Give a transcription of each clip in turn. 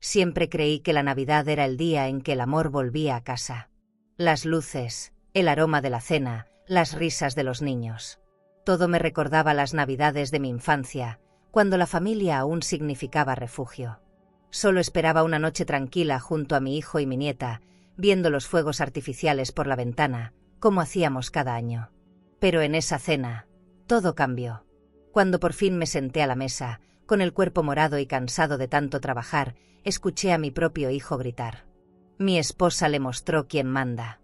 Siempre creí que la Navidad era el día en que el amor volvía a casa. Las luces, el aroma de la cena, las risas de los niños. Todo me recordaba las Navidades de mi infancia, cuando la familia aún significaba refugio. Solo esperaba una noche tranquila junto a mi hijo y mi nieta, viendo los fuegos artificiales por la ventana, como hacíamos cada año. Pero en esa cena, todo cambió. Cuando por fin me senté a la mesa, con el cuerpo morado y cansado de tanto trabajar, escuché a mi propio hijo gritar. Mi esposa le mostró quién manda.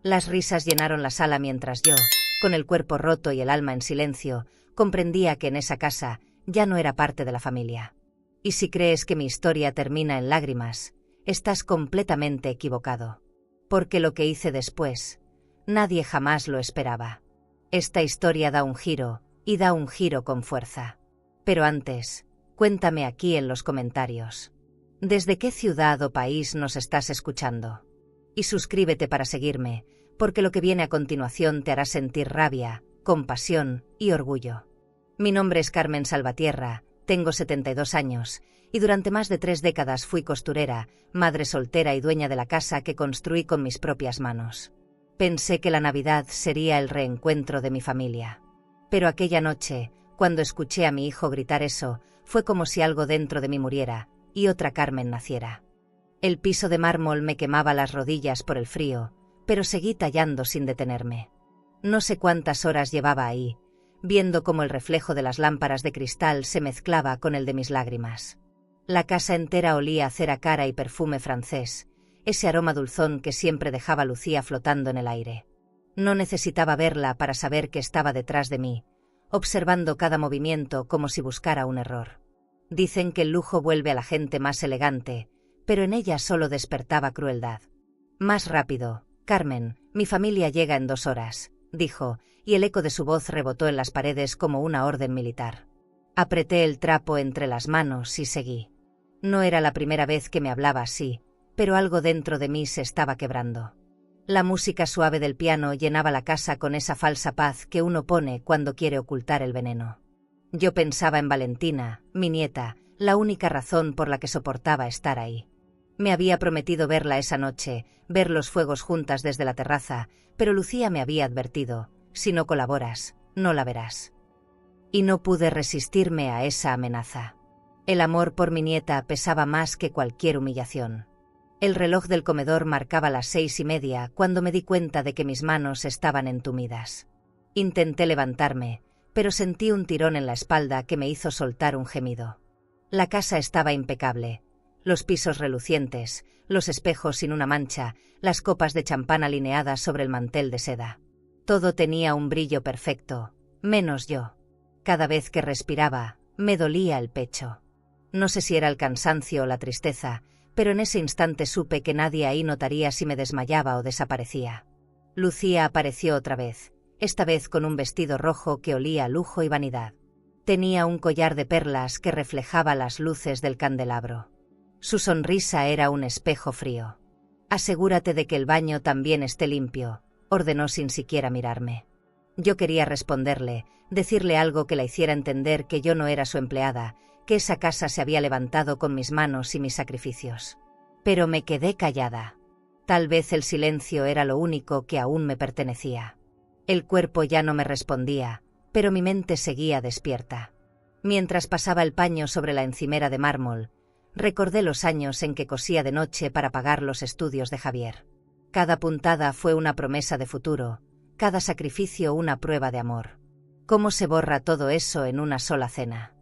Las risas llenaron la sala mientras yo, con el cuerpo roto y el alma en silencio, comprendía que en esa casa ya no era parte de la familia. Y si crees que mi historia termina en lágrimas, estás completamente equivocado. Porque lo que hice después, nadie jamás lo esperaba. Esta historia da un giro, y da un giro con fuerza. Pero antes, cuéntame aquí en los comentarios. ¿Desde qué ciudad o país nos estás escuchando? Y suscríbete para seguirme, porque lo que viene a continuación te hará sentir rabia, compasión y orgullo. Mi nombre es Carmen Salvatierra, tengo 72 años, y durante más de 3 décadas fui costurera, madre soltera y dueña de la casa que construí con mis propias manos. Pensé que la Navidad sería el reencuentro de mi familia. Pero aquella noche, cuando escuché a mi hijo gritar eso, fue como si algo dentro de mí muriera, y otra Carmen naciera. El piso de mármol me quemaba las rodillas por el frío, pero seguí tallando sin detenerme. No sé cuántas horas llevaba ahí, viendo cómo el reflejo de las lámparas de cristal se mezclaba con el de mis lágrimas. La casa entera olía a cera cara y perfume francés, ese aroma dulzón que siempre dejaba Lucía flotando en el aire. No necesitaba verla para saber que estaba detrás de mí, observando cada movimiento como si buscara un error. Dicen que el lujo vuelve a la gente más elegante, pero en ella solo despertaba crueldad. Más rápido, Carmen, mi familia llega en 2 horas, dijo, y el eco de su voz rebotó en las paredes como una orden militar. Apreté el trapo entre las manos y seguí. No era la primera vez que me hablaba así, pero algo dentro de mí se estaba quebrando. La música suave del piano llenaba la casa con esa falsa paz que uno pone cuando quiere ocultar el veneno. Yo pensaba en Valentina, mi nieta, la única razón por la que soportaba estar ahí. Me había prometido verla esa noche, ver los fuegos juntas desde la terraza, pero Lucía me había advertido, si no colaboras, no la verás. Y no pude resistirme a esa amenaza. El amor por mi nieta pesaba más que cualquier humillación. El reloj del comedor marcaba las 6:30 cuando me di cuenta de que mis manos estaban entumidas. Intenté levantarme, pero sentí un tirón en la espalda que me hizo soltar un gemido. La casa estaba impecable. Los pisos relucientes, los espejos sin una mancha, las copas de champán alineadas sobre el mantel de seda. Todo tenía un brillo perfecto, menos yo. Cada vez que respiraba, me dolía el pecho. No sé si era el cansancio o la tristeza, pero en ese instante supe que nadie ahí notaría si me desmayaba o desaparecía. Lucía apareció otra vez, esta vez con un vestido rojo que olía a lujo y vanidad. Tenía un collar de perlas que reflejaba las luces del candelabro. Su sonrisa era un espejo frío. «Asegúrate de que el baño también esté limpio», ordenó sin siquiera mirarme. Yo quería responderle, decirle algo que la hiciera entender que yo no era su empleada, que esa casa se había levantado con mis manos y mis sacrificios. Pero me quedé callada. Tal vez el silencio era lo único que aún me pertenecía. El cuerpo ya no me respondía, pero mi mente seguía despierta. Mientras pasaba el paño sobre la encimera de mármol, recordé los años en que cosía de noche para pagar los estudios de Javier. Cada puntada fue una promesa de futuro, cada sacrificio una prueba de amor. ¿Cómo se borra todo eso en una sola cena?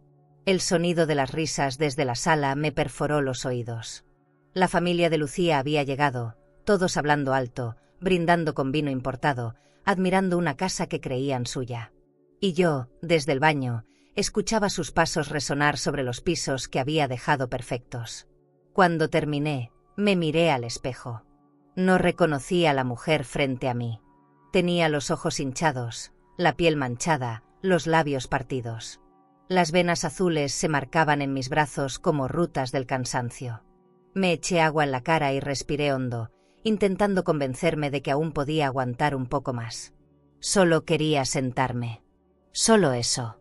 El sonido de las risas desde la sala me perforó los oídos. La familia de Lucía había llegado, todos hablando alto, brindando con vino importado, admirando una casa que creían suya. Y yo, desde el baño, escuchaba sus pasos resonar sobre los pisos que había dejado perfectos. Cuando terminé, me miré al espejo. No reconocí a la mujer frente a mí. Tenía los ojos hinchados, la piel manchada, los labios partidos. Las venas azules se marcaban en mis brazos como rutas del cansancio. Me eché agua en la cara y respiré hondo, intentando convencerme de que aún podía aguantar un poco más. Solo quería sentarme. Solo eso.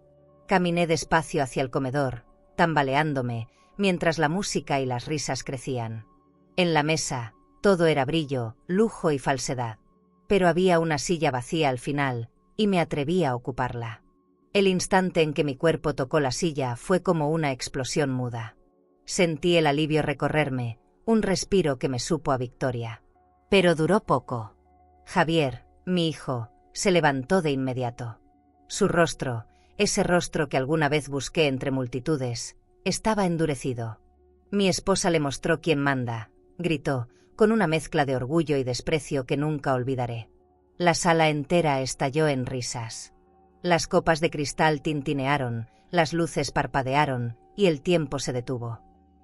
Caminé despacio hacia el comedor, tambaleándome, mientras la música y las risas crecían. En la mesa, todo era brillo, lujo y falsedad. Pero había una silla vacía al final, y me atreví a ocuparla. El instante en que mi cuerpo tocó la silla fue como una explosión muda. Sentí el alivio recorrerme, un respiro que me supo a victoria. Pero duró poco. Javier, mi hijo, se levantó de inmediato. Su rostro, ese rostro que alguna vez busqué entre multitudes, estaba endurecido. Mi esposa le mostró quién manda, gritó, con una mezcla de orgullo y desprecio que nunca olvidaré. La sala entera estalló en risas. Las copas de cristal tintinearon, las luces parpadearon, y el tiempo se detuvo.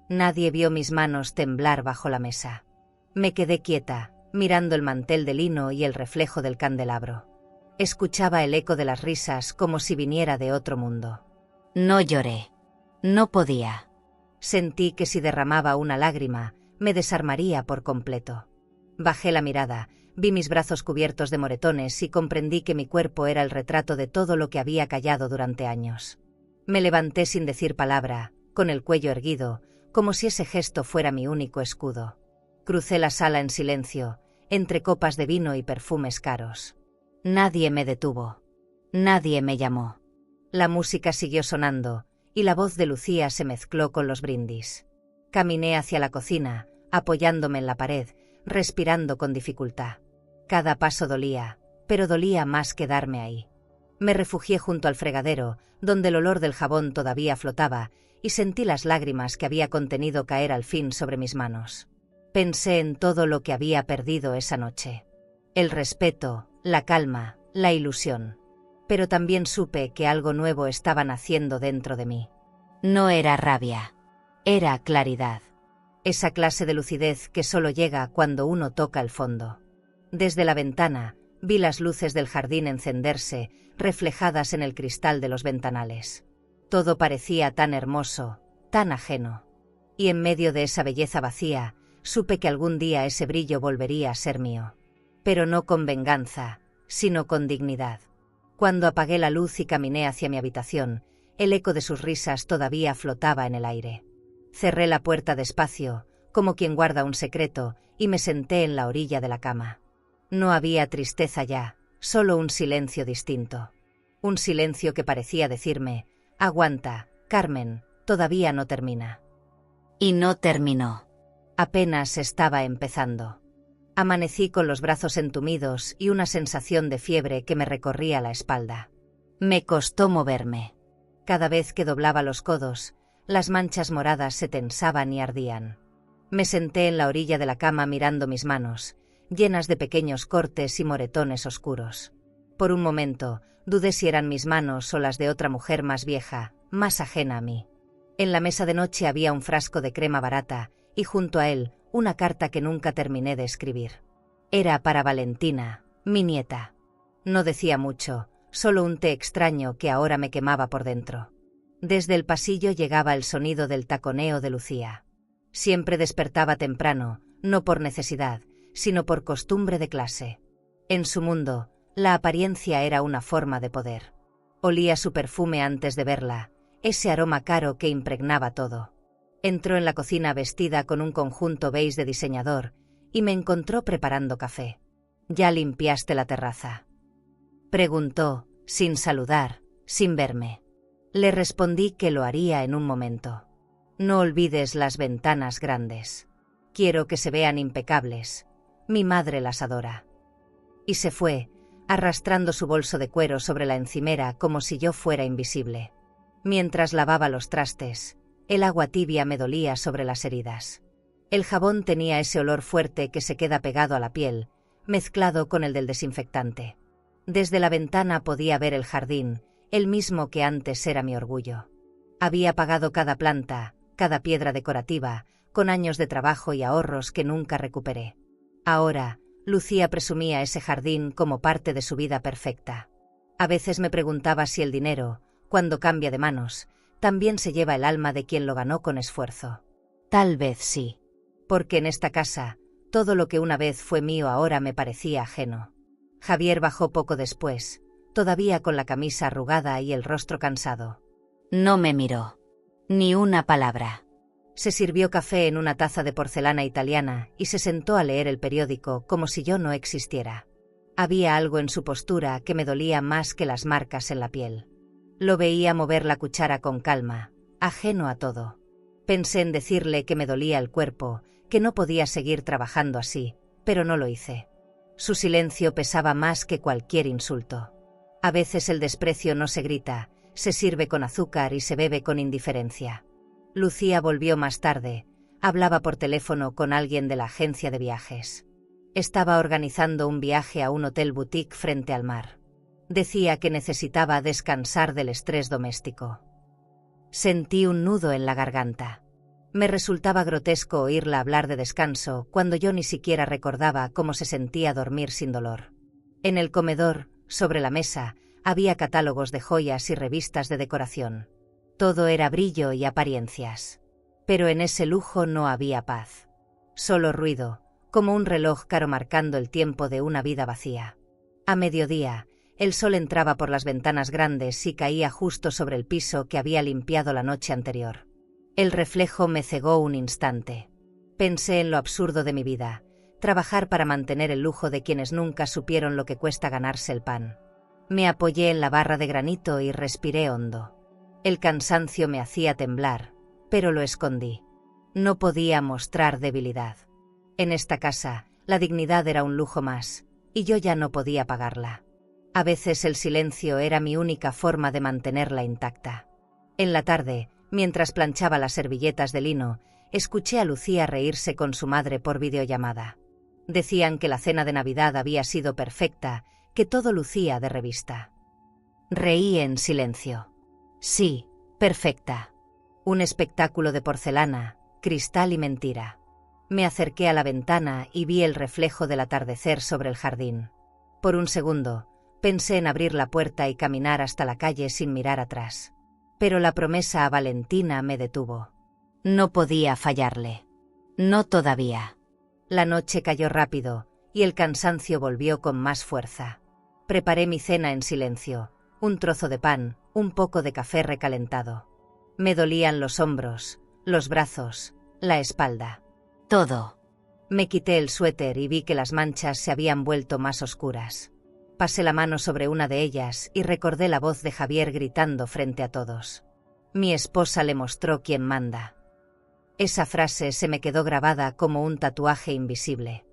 Nadie vio mis manos temblar bajo la mesa. Me quedé quieta, mirando el mantel de lino y el reflejo del candelabro. Escuchaba el eco de las risas como si viniera de otro mundo. No lloré. No podía. Sentí que si derramaba una lágrima, me desarmaría por completo. Bajé la mirada, vi mis brazos cubiertos de moretones y comprendí que mi cuerpo era el retrato de todo lo que había callado durante años. Me levanté sin decir palabra, con el cuello erguido, como si ese gesto fuera mi único escudo. Crucé la sala en silencio, entre copas de vino y perfumes caros. Nadie me detuvo. Nadie me llamó. La música siguió sonando, y la voz de Lucía se mezcló con los brindis. Caminé hacia la cocina, apoyándome en la pared, respirando con dificultad. Cada paso dolía, pero dolía más quedarme ahí. Me refugié junto al fregadero, donde el olor del jabón todavía flotaba, y sentí las lágrimas que había contenido caer al fin sobre mis manos. Pensé en todo lo que había perdido esa noche. El respeto, la calma, la ilusión. Pero también supe que algo nuevo estaba naciendo dentro de mí. No era rabia. Era claridad. Esa clase de lucidez que solo llega cuando uno toca el fondo. Desde la ventana, vi las luces del jardín encenderse, reflejadas en el cristal de los ventanales. Todo parecía tan hermoso, tan ajeno. Y en medio de esa belleza vacía, supe que algún día ese brillo volvería a ser mío. Pero no con venganza, sino con dignidad. Cuando apagué la luz y caminé hacia mi habitación, el eco de sus risas todavía flotaba en el aire. Cerré la puerta despacio, como quien guarda un secreto, y me senté en la orilla de la cama. No había tristeza ya, solo un silencio distinto. Un silencio que parecía decirme: aguanta, Carmen, todavía no termina. Y no terminó. Apenas estaba empezando. Amanecí con los brazos entumidos y una sensación de fiebre que me recorría la espalda. Me costó moverme. Cada vez que doblaba los codos, las manchas moradas se tensaban y ardían. Me senté en la orilla de la cama mirando mis manos, llenas de pequeños cortes y moretones oscuros. Por un momento, dudé si eran mis manos o las de otra mujer más vieja, más ajena a mí. En la mesa de noche había un frasco de crema barata, y junto a él, una carta que nunca terminé de escribir. Era para Valentina, mi nieta. No decía mucho, solo un té extraño que ahora me quemaba por dentro. Desde el pasillo llegaba el sonido del taconeo de Lucía. Siempre despertaba temprano, no por necesidad, sino por costumbre de clase. En su mundo, la apariencia era una forma de poder. Olía su perfume antes de verla, ese aroma caro que impregnaba todo. Entró en la cocina vestida con un conjunto beige de diseñador y me encontró preparando café. ¿Ya limpiaste la terraza?, preguntó, sin saludar, sin verme. Le respondí que lo haría en un momento. No olvides las ventanas grandes. Quiero que se vean impecables. Mi madre las adora. Y se fue, arrastrando su bolso de cuero sobre la encimera como si yo fuera invisible. Mientras lavaba los trastes, el agua tibia me dolía sobre las heridas. El jabón tenía ese olor fuerte que se queda pegado a la piel, mezclado con el del desinfectante. Desde la ventana podía ver el jardín, el mismo que antes era mi orgullo. Había pagado cada planta, cada piedra decorativa, con años de trabajo y ahorros que nunca recuperé. Ahora, Lucía presumía ese jardín como parte de su vida perfecta. A veces me preguntaba si el dinero, cuando cambia de manos, también se lleva el alma de quien lo ganó con esfuerzo. Tal vez sí. Porque en esta casa, todo lo que una vez fue mío ahora me parecía ajeno. Javier bajó poco después, todavía con la camisa arrugada y el rostro cansado. No me miró. Ni una palabra. Se sirvió café en una taza de porcelana italiana y se sentó a leer el periódico como si yo no existiera. Había algo en su postura que me dolía más que las marcas en la piel. Lo veía mover la cuchara con calma, ajeno a todo. Pensé en decirle que me dolía el cuerpo, que no podía seguir trabajando así, pero no lo hice. Su silencio pesaba más que cualquier insulto. A veces el desprecio no se grita, se sirve con azúcar y se bebe con indiferencia. Lucía volvió más tarde, hablaba por teléfono con alguien de la agencia de viajes. Estaba organizando un viaje a un hotel boutique frente al mar. Decía que necesitaba descansar del estrés doméstico. Sentí un nudo en la garganta. Me resultaba grotesco oírla hablar de descanso cuando yo ni siquiera recordaba cómo se sentía dormir sin dolor. En el comedor, sobre la mesa, había catálogos de joyas y revistas de decoración. Todo era brillo y apariencias. Pero en ese lujo no había paz. Solo ruido, como un reloj caro marcando el tiempo de una vida vacía. A mediodía, el sol entraba por las ventanas grandes y caía justo sobre el piso que había limpiado la noche anterior. El reflejo me cegó un instante. Pensé en lo absurdo de mi vida, trabajar para mantener el lujo de quienes nunca supieron lo que cuesta ganarse el pan. Me apoyé en la barra de granito y respiré hondo. El cansancio me hacía temblar, pero lo escondí. No podía mostrar debilidad. En esta casa, la dignidad era un lujo más, y yo ya no podía pagarla. A veces el silencio era mi única forma de mantenerla intacta. En la tarde, mientras planchaba las servilletas de lino, escuché a Lucía reírse con su madre por videollamada. Decían que la cena de Navidad había sido perfecta, que todo lucía de revista. Reí en silencio. Sí, perfecta. Un espectáculo de porcelana, cristal y mentira. Me acerqué a la ventana y vi el reflejo del atardecer sobre el jardín. Por un segundo, pensé en abrir la puerta y caminar hasta la calle sin mirar atrás. Pero la promesa a Valentina me detuvo. No podía fallarle. No todavía. La noche cayó rápido, y el cansancio volvió con más fuerza. Preparé mi cena en silencio, un trozo de pan, un poco de café recalentado. Me dolían los hombros, los brazos, la espalda. Todo. Me quité el suéter y vi que las manchas se habían vuelto más oscuras. Pasé la mano sobre una de ellas y recordé la voz de Javier gritando frente a todos. Mi esposa le mostró quién manda. Esa frase se me quedó grabada como un tatuaje invisible.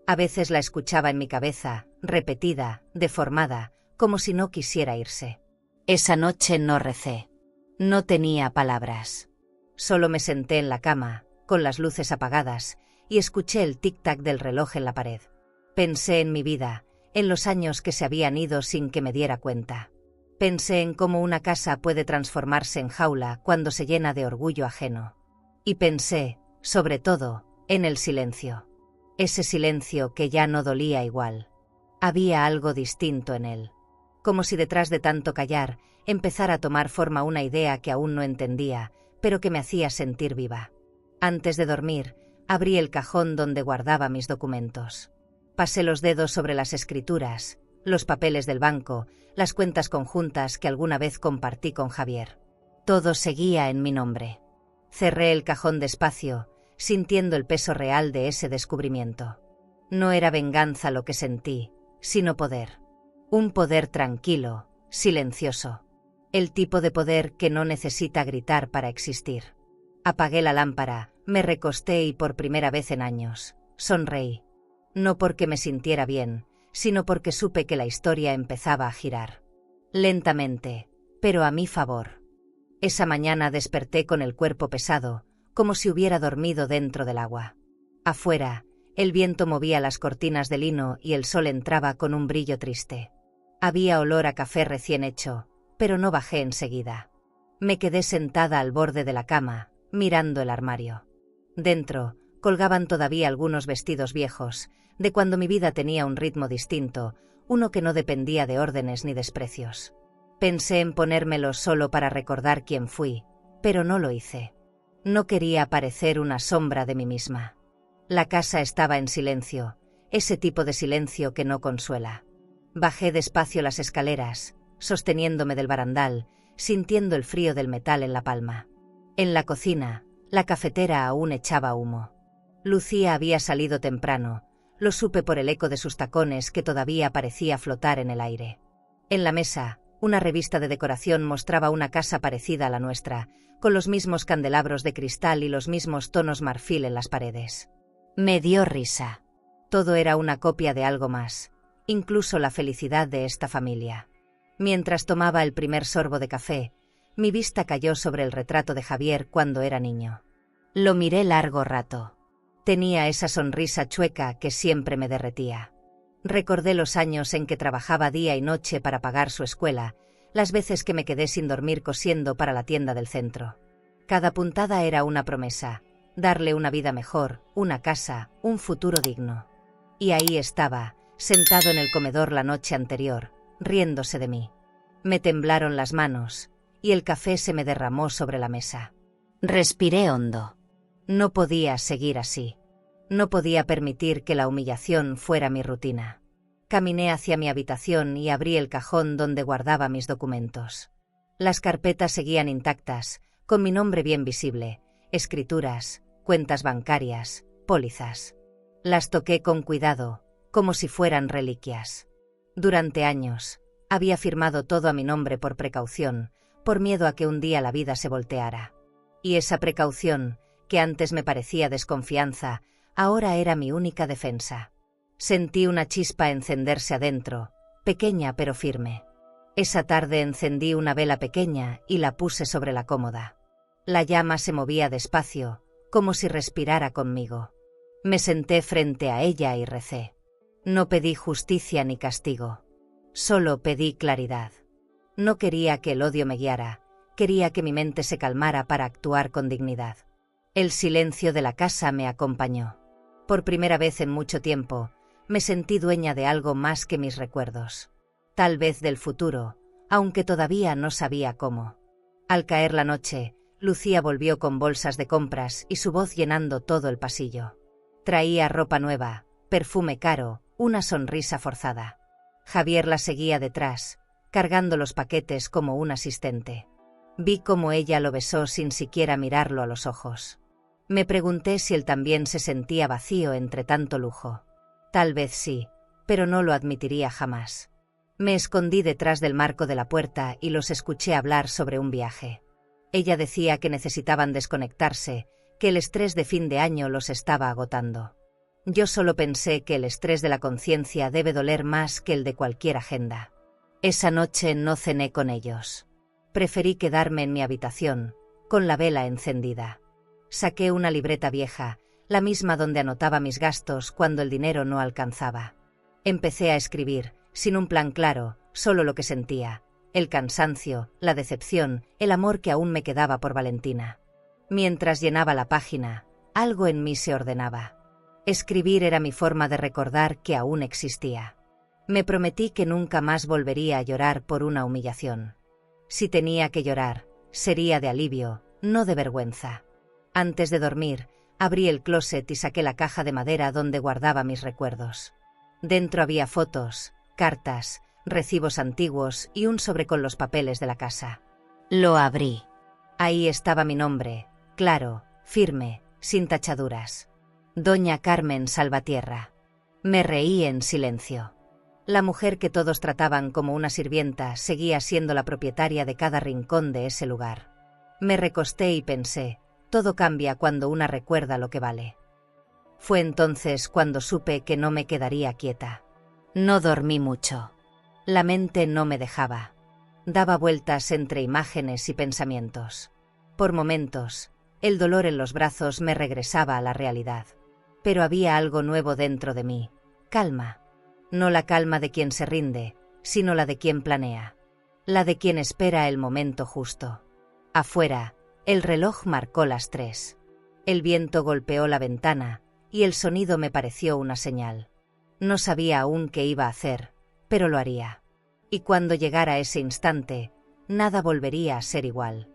A veces la escuchaba en mi cabeza, repetida, deformada, como si no quisiera irse. Esa noche no recé. No tenía palabras. Solo me senté en la cama, con las luces apagadas, y escuché el tic-tac del reloj en la pared. Pensé en mi vida, en los años que se habían ido sin que me diera cuenta. Pensé en cómo una casa puede transformarse en jaula cuando se llena de orgullo ajeno. Y pensé, sobre todo, en el silencio. Ese silencio que ya no dolía igual. Había algo distinto en él. Como si detrás de tanto callar, empezara a tomar forma una idea que aún no entendía, pero que me hacía sentir viva. Antes de dormir, abrí el cajón donde guardaba mis documentos. Pasé los dedos sobre las escrituras, los papeles del banco, las cuentas conjuntas que alguna vez compartí con Javier. Todo seguía en mi nombre. Cerré el cajón despacio, sintiendo el peso real de ese descubrimiento. No era venganza lo que sentí, sino poder. Un poder tranquilo, silencioso. El tipo de poder que no necesita gritar para existir. Apagué la lámpara, me recosté y por primera vez en años, sonreí. No porque me sintiera bien, sino porque supe que la historia empezaba a girar. Lentamente, pero a mi favor. Esa mañana desperté con el cuerpo pesado, como si hubiera dormido dentro del agua. Afuera, el viento movía las cortinas de lino y el sol entraba con un brillo triste. Había olor a café recién hecho, pero no bajé enseguida. Me quedé sentada al borde de la cama, mirando el armario. Dentro, colgaban todavía algunos vestidos viejos, de cuando mi vida tenía un ritmo distinto, uno que no dependía de órdenes ni desprecios. Pensé en ponérmelos solo para recordar quién fui, pero no lo hice. No quería parecer una sombra de mí misma. La casa estaba en silencio, ese tipo de silencio que no consuela. Bajé despacio las escaleras, sosteniéndome del barandal, sintiendo el frío del metal en la palma. En la cocina, La cafetera aún echaba humo. Lucía había salido temprano, lo supe por el eco de sus tacones que todavía parecía flotar en el aire. En la mesa, una revista de decoración mostraba una casa parecida a la nuestra, con los mismos candelabros de cristal y los mismos tonos marfil en las paredes. Me dio risa. Todo era una copia de algo más, incluso la felicidad de esta familia. Mientras tomaba el primer sorbo de café, mi vista cayó sobre el retrato de Javier cuando era niño. Lo miré largo rato. Tenía esa sonrisa chueca que siempre me derretía. Recordé los años en que trabajaba día y noche para pagar su escuela, las veces que me quedé sin dormir cosiendo para la tienda del centro. Cada puntada era una promesa, darle una vida mejor, una casa, un futuro digno. Y ahí estaba, sentado en el comedor la noche anterior, riéndose de mí. Me temblaron las manos, y el café se me derramó sobre la mesa. Respiré hondo. No podía seguir así. No podía permitir que la humillación fuera mi rutina. Caminé hacia mi habitación y abrí el cajón donde guardaba mis documentos. Las carpetas seguían intactas, con mi nombre bien visible, escrituras, cuentas bancarias, pólizas. Las toqué con cuidado, como si fueran reliquias. Durante años, había firmado todo a mi nombre por precaución, por miedo a que un día la vida se volteara. Y esa precaución, que antes me parecía desconfianza, ahora era mi única defensa. Sentí una chispa encenderse adentro, pequeña pero firme. Esa tarde encendí una vela pequeña y la puse sobre la cómoda. La llama se movía despacio, como si respirara conmigo. Me senté frente a ella y recé. No pedí justicia ni castigo. Solo pedí claridad. No quería que el odio me guiara, quería que mi mente se calmara para actuar con dignidad. El silencio de la casa me acompañó. Por primera vez en mucho tiempo, me sentí dueña de algo más que mis recuerdos. Tal vez del futuro, aunque todavía no sabía cómo. Al caer la noche, Lucía volvió con bolsas de compras y su voz llenando todo el pasillo. Traía ropa nueva, perfume caro, una sonrisa forzada. Javier la seguía detrás, cargando los paquetes como un asistente. Vi cómo ella lo besó sin siquiera mirarlo a los ojos. Me pregunté si él también se sentía vacío entre tanto lujo. Tal vez sí, pero no lo admitiría jamás. Me escondí detrás del marco de la puerta y los escuché hablar sobre un viaje. Ella decía que necesitaban desconectarse, que el estrés de fin de año los estaba agotando. Yo solo pensé que el estrés de la conciencia debe doler más que el de cualquier agenda. Esa noche no cené con ellos. Preferí quedarme en mi habitación, con la vela encendida. Saqué una libreta vieja, la misma donde anotaba mis gastos cuando el dinero no alcanzaba. Empecé a escribir, sin un plan claro, solo lo que sentía, el cansancio, la decepción, el amor que aún me quedaba por Valentina. Mientras llenaba la página, algo en mí se ordenaba. Escribir era mi forma de recordar que aún existía. Me prometí que nunca más volvería a llorar por una humillación. Si tenía que llorar, sería de alivio, no de vergüenza. Antes de dormir, abrí el closet y saqué la caja de madera donde guardaba mis recuerdos. Dentro había fotos, cartas, recibos antiguos y un sobre con los papeles de la casa. Lo abrí. Ahí estaba mi nombre, claro, firme, sin tachaduras. Doña Carmen Salvatierra. Me reí en silencio. La mujer que todos trataban como una sirvienta seguía siendo la propietaria de cada rincón de ese lugar. Me recosté y pensé, todo cambia cuando una recuerda lo que vale. Fue entonces cuando supe que no me quedaría quieta. No dormí mucho. La mente no me dejaba. Daba vueltas entre imágenes y pensamientos. Por momentos, el dolor en los brazos me regresaba a la realidad. Pero había algo nuevo dentro de mí, calma. No la calma de quien se rinde, sino la de quien planea. La de quien espera el momento justo. Afuera, el reloj marcó las 3. El viento golpeó la ventana, y el sonido me pareció una señal. No sabía aún qué iba a hacer, pero lo haría. Y cuando llegara ese instante, nada volvería a ser igual.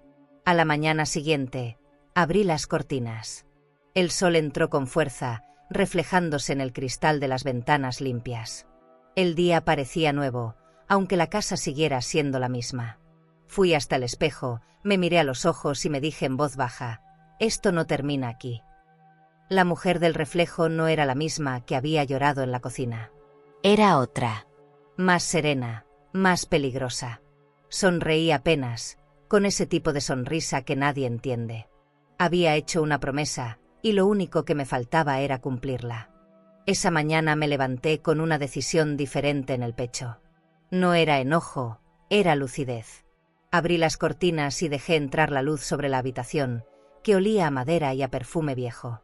A la mañana siguiente, abrí las cortinas. El sol entró con fuerza, reflejándose en el cristal de las ventanas limpias. El día parecía nuevo, aunque la casa siguiera siendo la misma. Fui hasta el espejo, me miré a los ojos y me dije en voz baja, esto no termina aquí. La mujer del reflejo no era la misma que había llorado en la cocina. Era otra. Más serena, más peligrosa. Sonreí apenas, con ese tipo de sonrisa que nadie entiende. Había hecho una promesa, y lo único que me faltaba era cumplirla. Esa mañana me levanté con una decisión diferente en el pecho. No era enojo, era lucidez. Abrí las cortinas y dejé entrar la luz sobre la habitación, que olía a madera y a perfume viejo.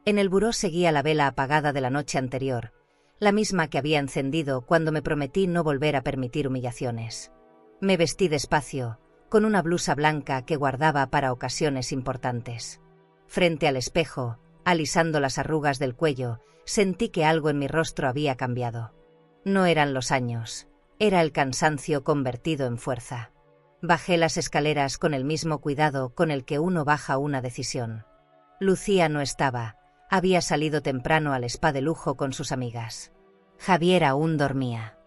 En el buró seguía la vela apagada de la noche anterior, la misma que había encendido cuando me prometí no volver a permitir humillaciones. Me vestí despacio, con una blusa blanca que guardaba para ocasiones importantes. Frente al espejo, alisando las arrugas del cuello, sentí que algo en mi rostro había cambiado. No eran los años, era el cansancio convertido en fuerza. Bajé las escaleras con el mismo cuidado con el que uno baja una decisión. Lucía no estaba, había salido temprano al spa de lujo con sus amigas. Javier aún dormía.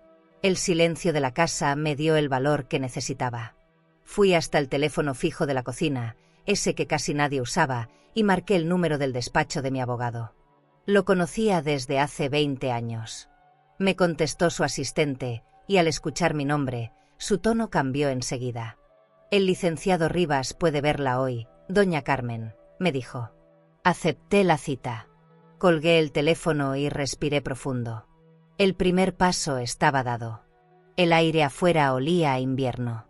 El silencio de la casa me dio el valor que necesitaba. Fui hasta el teléfono fijo de la cocina, ese que casi nadie usaba, y marqué el número del despacho de mi abogado. Lo conocía desde hace 20 años. Me contestó su asistente, y al escuchar mi nombre, su tono cambió enseguida. El licenciado Rivas puede verla hoy, doña Carmen, me dijo. Acepté la cita. Colgué el teléfono y respiré profundo. El primer paso estaba dado. El aire afuera olía a invierno.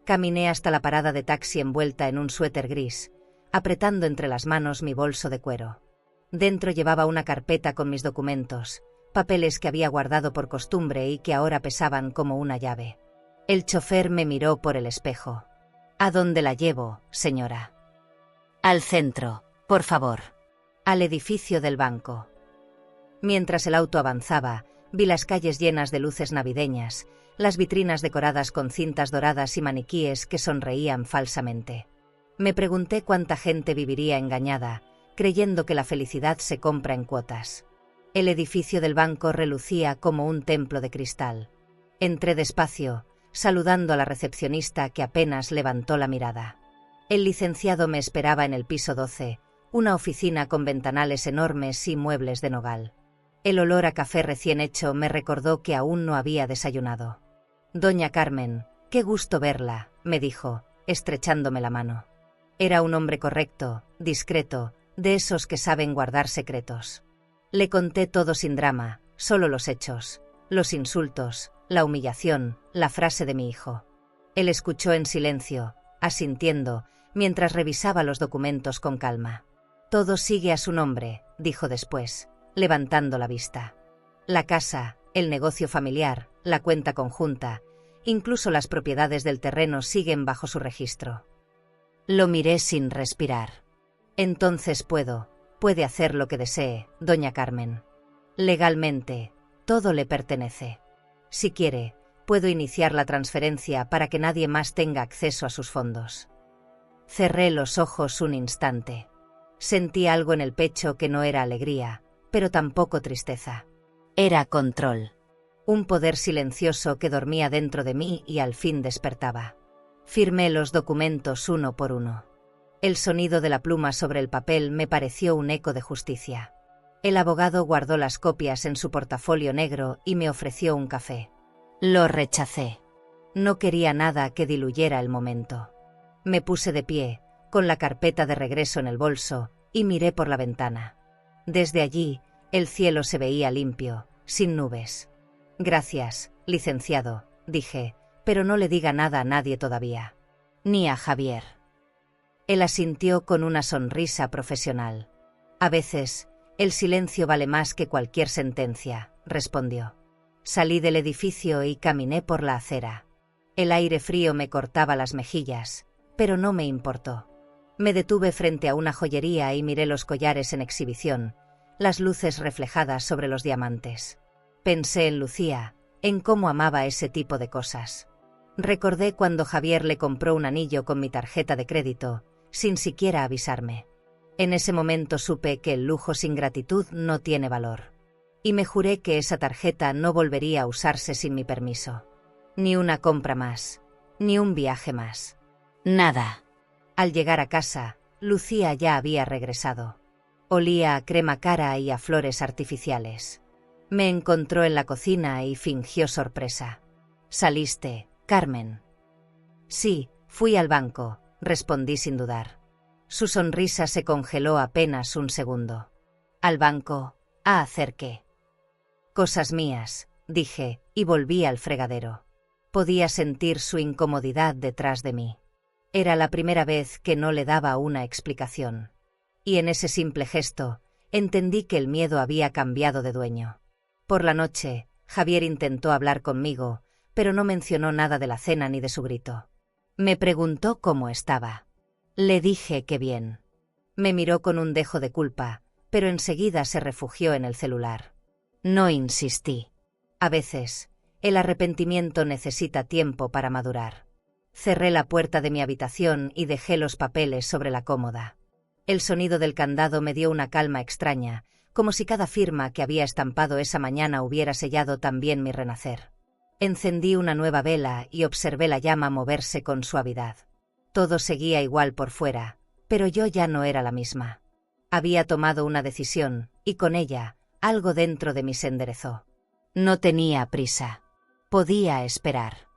Caminé hasta la parada de taxi envuelta en un suéter gris, apretando entre las manos mi bolso de cuero. Dentro llevaba una carpeta con mis documentos, papeles que había guardado por costumbre y que ahora pesaban como una llave. El chofer me miró por el espejo. ¿A dónde la llevo, señora? Al centro, por favor. Al edificio del banco. Mientras el auto avanzaba, vi las calles llenas de luces navideñas, las vitrinas decoradas con cintas doradas y maniquíes que sonreían falsamente. Me pregunté cuánta gente viviría engañada, creyendo que la felicidad se compra en cuotas. El edificio del banco relucía como un templo de cristal. Entré despacio, saludando a la recepcionista que apenas levantó la mirada. El licenciado me esperaba en el piso 12, una oficina con ventanales enormes y muebles de nogal. El olor a café recién hecho me recordó que aún no había desayunado. Doña Carmen, qué gusto verla, me dijo, estrechándome la mano. Era un hombre correcto, discreto, de esos que saben guardar secretos. Le conté todo sin drama, solo los hechos, los insultos, la humillación, la frase de mi hijo. Él escuchó en silencio, asintiendo, mientras revisaba los documentos con calma. Todo sigue a su nombre, dijo después, levantando la vista. La casa, el negocio familiar, la cuenta conjunta, incluso las propiedades del terreno siguen bajo su registro. Lo miré sin respirar. Entonces puede hacer lo que desee, doña Carmen. Legalmente, todo le pertenece. Si quiere, puedo iniciar la transferencia para que nadie más tenga acceso a sus fondos. Cerré los ojos un instante. Sentí algo en el pecho que no era alegría, pero tampoco tristeza. Era control. Un poder silencioso que dormía dentro de mí y al fin despertaba. Firmé los documentos uno por uno. El sonido de la pluma sobre el papel me pareció un eco de justicia. El abogado guardó las copias en su portafolio negro y me ofreció un café. Lo rechacé. No quería nada que diluyera el momento. Me puse de pie, con la carpeta de regreso en el bolso, y miré por la ventana. Desde allí, el cielo se veía limpio, sin nubes. Gracias, licenciado, dije, pero no le diga nada a nadie todavía. Ni a Javier. Él asintió con una sonrisa profesional. A veces, el silencio vale más que cualquier sentencia, respondió. Salí del edificio y caminé por la acera. El aire frío me cortaba las mejillas, pero no me importó. Me detuve frente a una joyería y miré los collares en exhibición, las luces reflejadas sobre los diamantes. Pensé en Lucía, en cómo amaba ese tipo de cosas. Recordé cuando Javier le compró un anillo con mi tarjeta de crédito, sin siquiera avisarme. En ese momento supe que el lujo sin gratitud no tiene valor. Y me juré que esa tarjeta no volvería a usarse sin mi permiso. Ni una compra más, ni un viaje más. Nada. Al llegar a casa, Lucía ya había regresado. Olía a crema cara y a flores artificiales. Me encontró en la cocina y fingió sorpresa. «¿Saliste, Carmen?» «Sí, fui al banco», respondí sin dudar. Su sonrisa se congeló apenas un segundo. «¿Al banco? ¿A hacer qué?» «Cosas mías», dije, y volví al fregadero. Podía sentir su incomodidad detrás de mí. Era la primera vez que no le daba una explicación. Y en ese simple gesto, entendí que el miedo había cambiado de dueño. Por la noche, Javier intentó hablar conmigo, pero no mencionó nada de la cena ni de su grito. Me preguntó cómo estaba. Le dije que bien. Me miró con un dejo de culpa, pero enseguida se refugió en el celular. No insistí. A veces, el arrepentimiento necesita tiempo para madurar. Cerré la puerta de mi habitación y dejé los papeles sobre la cómoda. El sonido del candado me dio una calma extraña, como si cada firma que había estampado esa mañana hubiera sellado también mi renacer. Encendí una nueva vela y observé la llama moverse con suavidad. Todo seguía igual por fuera, pero yo ya no era la misma. Había tomado una decisión, y con ella, algo dentro de mí se enderezó. No tenía prisa. Podía esperar.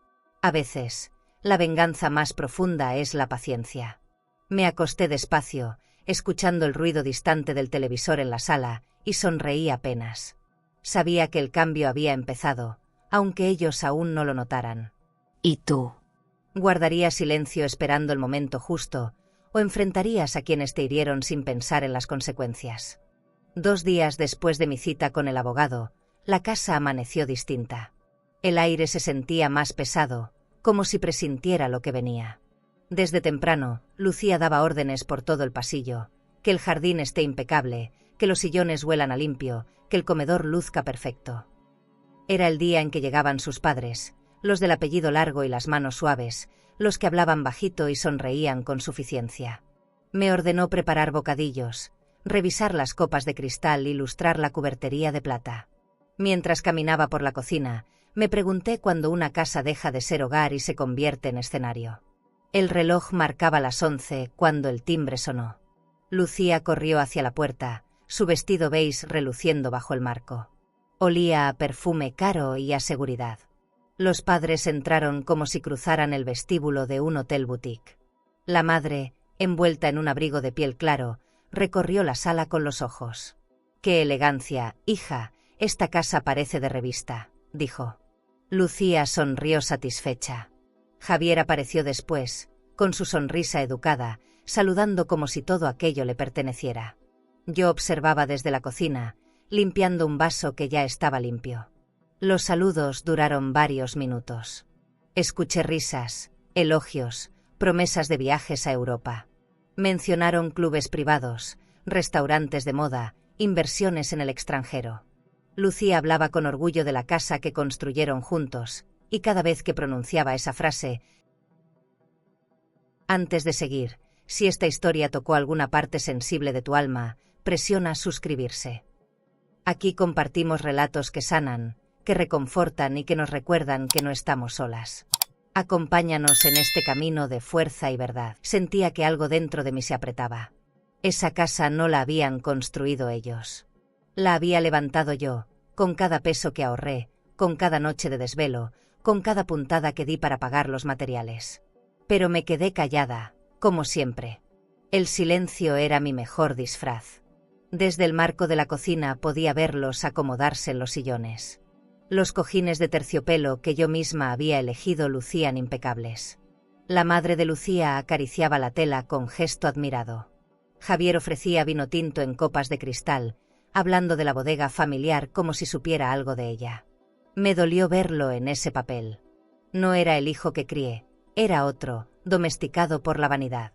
A veces, la venganza más profunda es la paciencia. Me acosté despacio, escuchando el ruido distante del televisor en la sala, y sonreí apenas. Sabía que el cambio había empezado, aunque ellos aún no lo notaran. ¿Y tú? ¿Guardarías silencio esperando el momento justo, o enfrentarías a quienes te hirieron sin pensar en las consecuencias? 2 días después de mi cita con el abogado, la casa amaneció distinta. El aire se sentía más pesado, como si presintiera lo que venía. Desde temprano, Lucía daba órdenes por todo el pasillo: que el jardín esté impecable, que los sillones huelan a limpio, que el comedor luzca perfecto. Era el día en que llegaban sus padres, los del apellido largo y las manos suaves, los que hablaban bajito y sonreían con suficiencia. Me ordenó preparar bocadillos, revisar las copas de cristal y lustrar la cubertería de plata. Mientras caminaba por la cocina, me pregunté cuándo una casa deja de ser hogar y se convierte en escenario. El reloj marcaba las 11 cuando el timbre sonó. Lucía corrió hacia la puerta, su vestido beige reluciendo bajo el marco. Olía a perfume caro y a seguridad. Los padres entraron como si cruzaran el vestíbulo de un hotel boutique. La madre, envuelta en un abrigo de piel claro, recorrió la sala con los ojos. «¡Qué elegancia, hija! Esta casa parece de revista», dijo. Lucía sonrió satisfecha. Javier apareció después, con su sonrisa educada, saludando como si todo aquello le perteneciera. Yo observaba desde la cocina, limpiando un vaso que ya estaba limpio. Los saludos duraron varios minutos. Escuché risas, elogios, promesas de viajes a Europa. Mencionaron clubes privados, restaurantes de moda, inversiones en el extranjero. Lucía hablaba con orgullo de la casa que construyeron juntos, y cada vez que pronunciaba esa frase... Antes de seguir, si esta historia tocó alguna parte sensible de tu alma, presiona suscribirse. Aquí compartimos relatos que sanan, que reconfortan y que nos recuerdan que no estamos solas. Acompáñanos en este camino de fuerza y verdad. Sentía que algo dentro de mí se apretaba. Esa casa no la habían construido ellos. La había levantado yo, con cada peso que ahorré, con cada noche de desvelo, con cada puntada que di para pagar los materiales. Pero me quedé callada, como siempre. El silencio era mi mejor disfraz. Desde el marco de la cocina podía verlos acomodarse en los sillones. Los cojines de terciopelo que yo misma había elegido lucían impecables. La madre de Lucía acariciaba la tela con gesto admirado. Javier ofrecía vino tinto en copas de cristal, hablando de la bodega familiar como si supiera algo de ella. Me dolió verlo en ese papel. No era el hijo que crié, era otro, domesticado por la vanidad.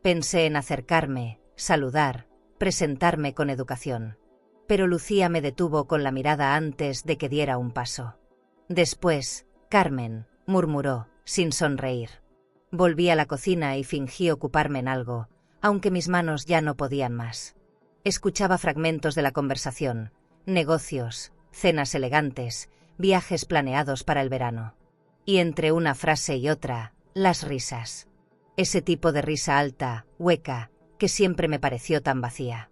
Pensé en acercarme, saludar, presentarme con educación. Pero Lucía me detuvo con la mirada antes de que diera un paso. Después, Carmen, murmuró, sin sonreír. Volví a la cocina y fingí ocuparme en algo, aunque mis manos ya no podían más. Escuchaba fragmentos de la conversación, negocios, cenas elegantes, viajes planeados para el verano. Y entre una frase y otra, las risas. Ese tipo de risa alta, hueca, que siempre me pareció tan vacía.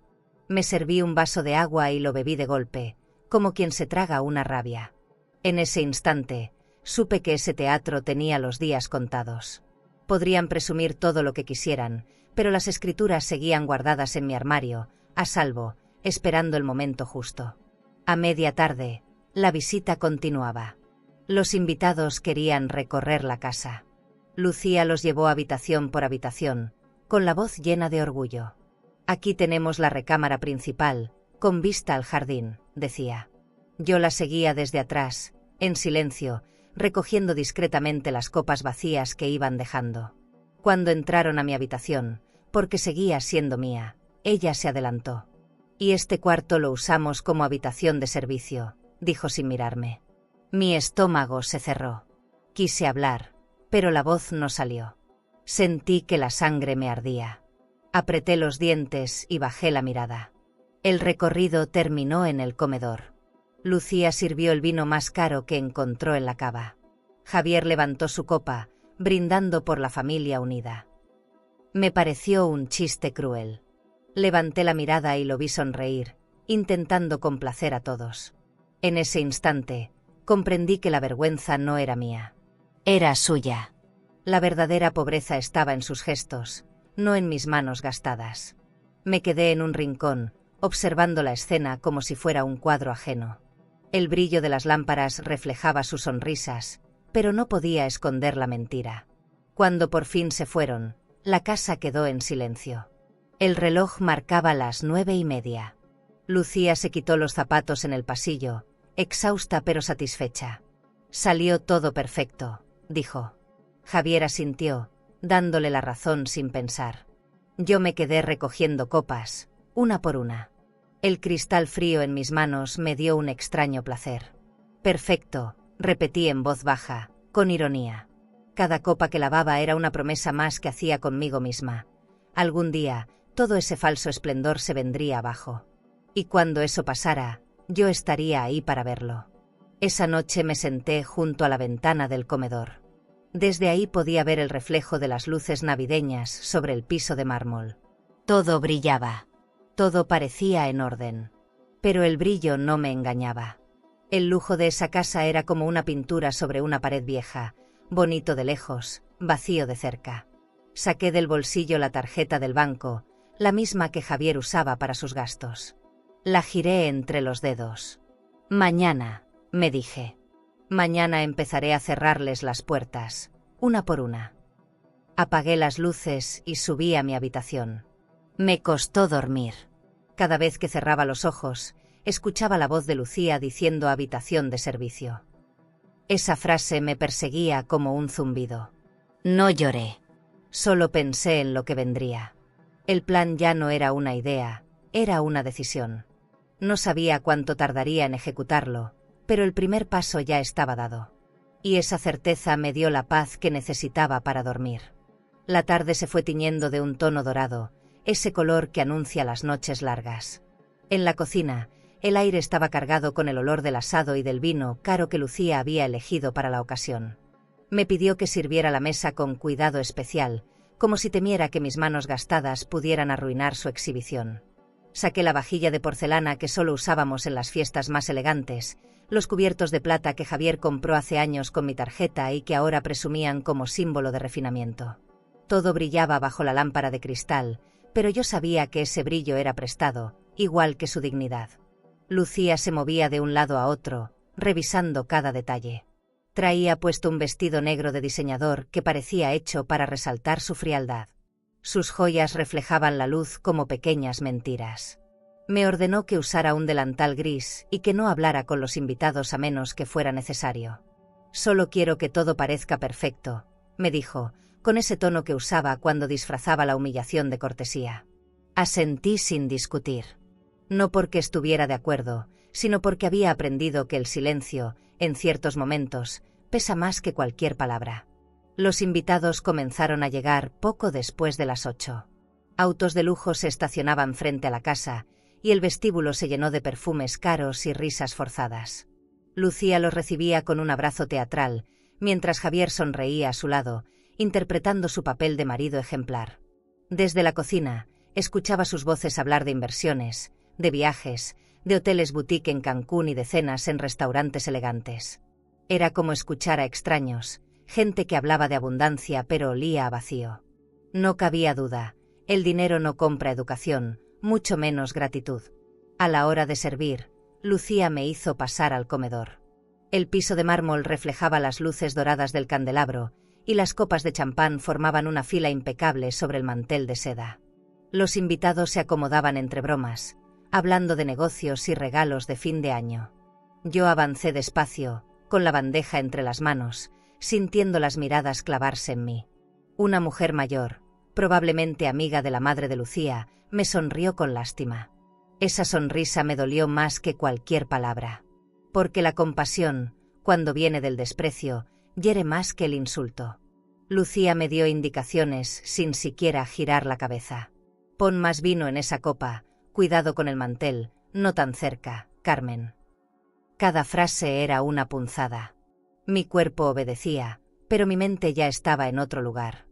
Me serví un vaso de agua y lo bebí de golpe, como quien se traga una rabia. En ese instante, supe que ese teatro tenía los días contados. Podrían presumir todo lo que quisieran, pero las escrituras seguían guardadas en mi armario, a salvo, esperando el momento justo. A media tarde, la visita continuaba. Los invitados querían recorrer la casa. Lucía los llevó habitación por habitación, con la voz llena de orgullo. «Aquí tenemos la recámara principal, con vista al jardín», decía. Yo la seguía desde atrás, en silencio, recogiendo discretamente las copas vacías que iban dejando. Cuando entraron a mi habitación, porque seguía siendo mía, ella se adelantó. «Y este cuarto lo usamos como habitación de servicio», dijo sin mirarme. Mi estómago se cerró. Quise hablar, pero la voz no salió. Sentí que la sangre me ardía. Apreté los dientes y bajé la mirada. El recorrido terminó en el comedor. Lucía sirvió el vino más caro que encontró en la cava. Javier levantó su copa, brindando por la familia unida. Me pareció un chiste cruel. Levanté la mirada y lo vi sonreír, intentando complacer a todos. En ese instante, comprendí que la vergüenza no era mía. Era suya. La verdadera pobreza estaba en sus gestos, no en mis manos gastadas. Me quedé en un rincón, observando la escena como si fuera un cuadro ajeno. El brillo de las lámparas reflejaba sus sonrisas, pero no podía esconder la mentira. Cuando por fin se fueron, la casa quedó en silencio. El reloj marcaba las 9:30. Lucía se quitó los zapatos en el pasillo, exhausta pero satisfecha. «Salió todo perfecto», dijo. Javier asintió, dándole la razón sin pensar. Yo me quedé recogiendo copas, una por una. El cristal frío en mis manos me dio un extraño placer. «Perfecto», repetí en voz baja, con ironía. Cada copa que lavaba era una promesa más que hacía conmigo misma. Algún día, todo ese falso esplendor se vendría abajo. Y cuando eso pasara, yo estaría ahí para verlo. Esa noche me senté junto a la ventana del comedor. Desde ahí podía ver el reflejo de las luces navideñas sobre el piso de mármol. Todo brillaba. Todo parecía en orden. Pero el brillo no me engañaba. El lujo de esa casa era como una pintura sobre una pared vieja, bonito de lejos, vacío de cerca. Saqué del bolsillo la tarjeta del banco, la misma que Javier usaba para sus gastos. La giré entre los dedos. «Mañana», me dije. «Mañana empezaré a cerrarles las puertas, una por una». Apagué las luces y subí a mi habitación. Me costó dormir. Cada vez que cerraba los ojos, escuchaba la voz de Lucía diciendo habitación de servicio. Esa frase me perseguía como un zumbido. No lloré. Solo pensé en lo que vendría. El plan ya no era una idea, era una decisión. No sabía cuánto tardaría en ejecutarlo, pero el primer paso ya estaba dado. Y esa certeza me dio la paz que necesitaba para dormir. La tarde se fue tiñendo de un tono dorado, ese color que anuncia las noches largas. En la cocina, el aire estaba cargado con el olor del asado y del vino caro que Lucía había elegido para la ocasión. Me pidió que sirviera la mesa con cuidado especial, como si temiera que mis manos gastadas pudieran arruinar su exhibición. Saqué la vajilla de porcelana que solo usábamos en las fiestas más elegantes, los cubiertos de plata que Javier compró hace años con mi tarjeta y que ahora presumían como símbolo de refinamiento. Todo brillaba bajo la lámpara de cristal, pero yo sabía que ese brillo era prestado, igual que su dignidad. Lucía se movía de un lado a otro, revisando cada detalle. Traía puesto un vestido negro de diseñador que parecía hecho para resaltar su frialdad. Sus joyas reflejaban la luz como pequeñas mentiras. Me ordenó que usara un delantal gris y que no hablara con los invitados a menos que fuera necesario. «Solo quiero que todo parezca perfecto», me dijo, con ese tono que usaba cuando disfrazaba la humillación de cortesía. Asentí sin discutir. No porque estuviera de acuerdo, sino porque había aprendido que el silencio, en ciertos momentos, pesa más que cualquier palabra. Los invitados comenzaron a llegar poco después de las 8. Autos de lujo se estacionaban frente a la casa, y el vestíbulo se llenó de perfumes caros y risas forzadas. Lucía los recibía con un abrazo teatral, mientras Javier sonreía a su lado, interpretando su papel de marido ejemplar. Desde la cocina, Escuchaba sus voces hablar de inversiones, de viajes, de hoteles boutique en Cancún y de cenas en restaurantes elegantes. Era como escuchar a extraños, gente que hablaba de abundancia pero olía a vacío. No cabía duda, el dinero no compra educación, mucho menos gratitud. A la hora de servir, Lucía me hizo pasar al comedor. El piso de mármol reflejaba las luces doradas del candelabro, y las copas de champán formaban una fila impecable sobre el mantel de seda. Los invitados se acomodaban entre bromas, hablando de negocios y regalos de fin de año. Yo avancé despacio, con la bandeja entre las manos, sintiendo las miradas clavarse en mí. Una mujer mayor, probablemente amiga de la madre de Lucía, me sonrió con lástima. Esa sonrisa me dolió más que cualquier palabra. Porque la compasión, cuando viene del desprecio, hiere más que el insulto. Lucía me dio indicaciones sin siquiera girar la cabeza. Pon más vino en esa copa, cuidado con el mantel, no tan cerca, Carmen. Cada frase era una punzada. Mi cuerpo obedecía, pero mi mente ya estaba en otro lugar.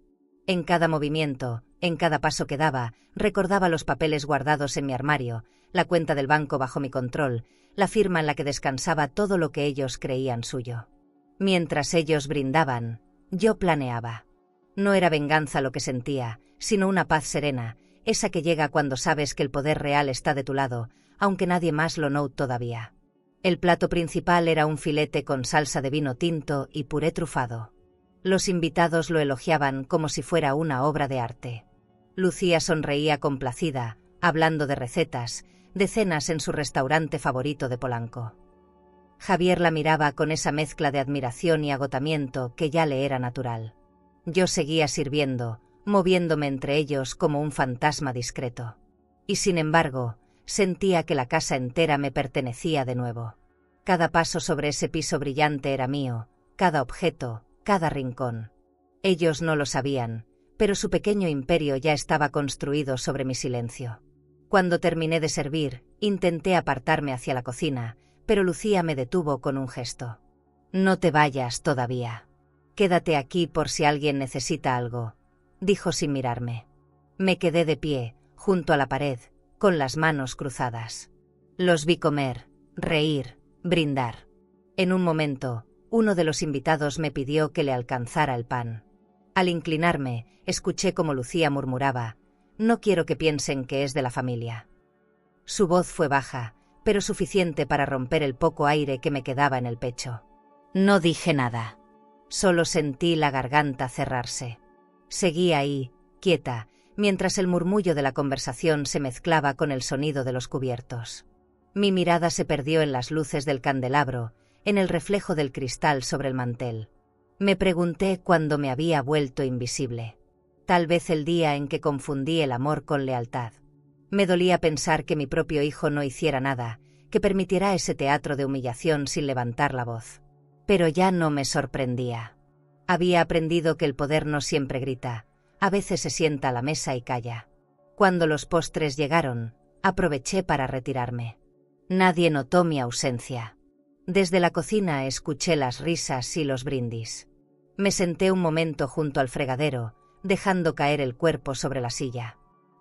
En cada movimiento, en cada paso que daba, recordaba los papeles guardados en mi armario, la cuenta del banco bajo mi control, la firma en la que descansaba todo lo que ellos creían suyo. Mientras ellos brindaban, yo planeaba. No era venganza lo que sentía, sino una paz serena, esa que llega cuando sabes que el poder real está de tu lado, aunque nadie más lo know todavía. El plato principal era un filete con salsa de vino tinto y puré trufado. Los invitados lo elogiaban como si fuera una obra de arte. Lucía sonreía complacida, hablando de recetas, de cenas en su restaurante favorito de Polanco. Javier la miraba con esa mezcla de admiración y agotamiento que ya le era natural. Yo seguía sirviendo, moviéndome entre ellos como un fantasma discreto. Y sin embargo, sentía que la casa entera me pertenecía de nuevo. Cada paso sobre ese piso brillante era mío, cada objeto, cada rincón. Ellos no lo sabían, pero su pequeño imperio ya estaba construido sobre mi silencio. Cuando terminé de servir, intenté apartarme hacia la cocina, pero Lucía me detuvo con un gesto. «No te vayas todavía. Quédate aquí por si alguien necesita algo», dijo sin mirarme. Me quedé de pie, junto a la pared, con las manos cruzadas. Los vi comer, reír, brindar. En un momento, uno de los invitados me pidió que le alcanzara el pan. Al inclinarme, escuché como Lucía murmuraba: «No quiero que piensen que es de la familia». Su voz fue baja, pero suficiente para romper el poco aire que me quedaba en el pecho. No dije nada. Solo sentí la garganta cerrarse. Seguí ahí, quieta, mientras el murmullo de la conversación se mezclaba con el sonido de los cubiertos. Mi mirada se perdió en las luces del candelabro, en el reflejo del cristal sobre el mantel. Me pregunté cuándo me había vuelto invisible. Tal vez el día en que confundí el amor con lealtad. Me dolía pensar que mi propio hijo no hiciera nada, que permitiera ese teatro de humillación sin levantar la voz. Pero ya no me sorprendía. Había aprendido que el poder no siempre grita, a veces se sienta a la mesa y calla. Cuando los postres llegaron, aproveché para retirarme. Nadie notó mi ausencia. Desde la cocina escuché las risas y los brindis. Me senté un momento junto al fregadero, dejando caer el cuerpo sobre la silla.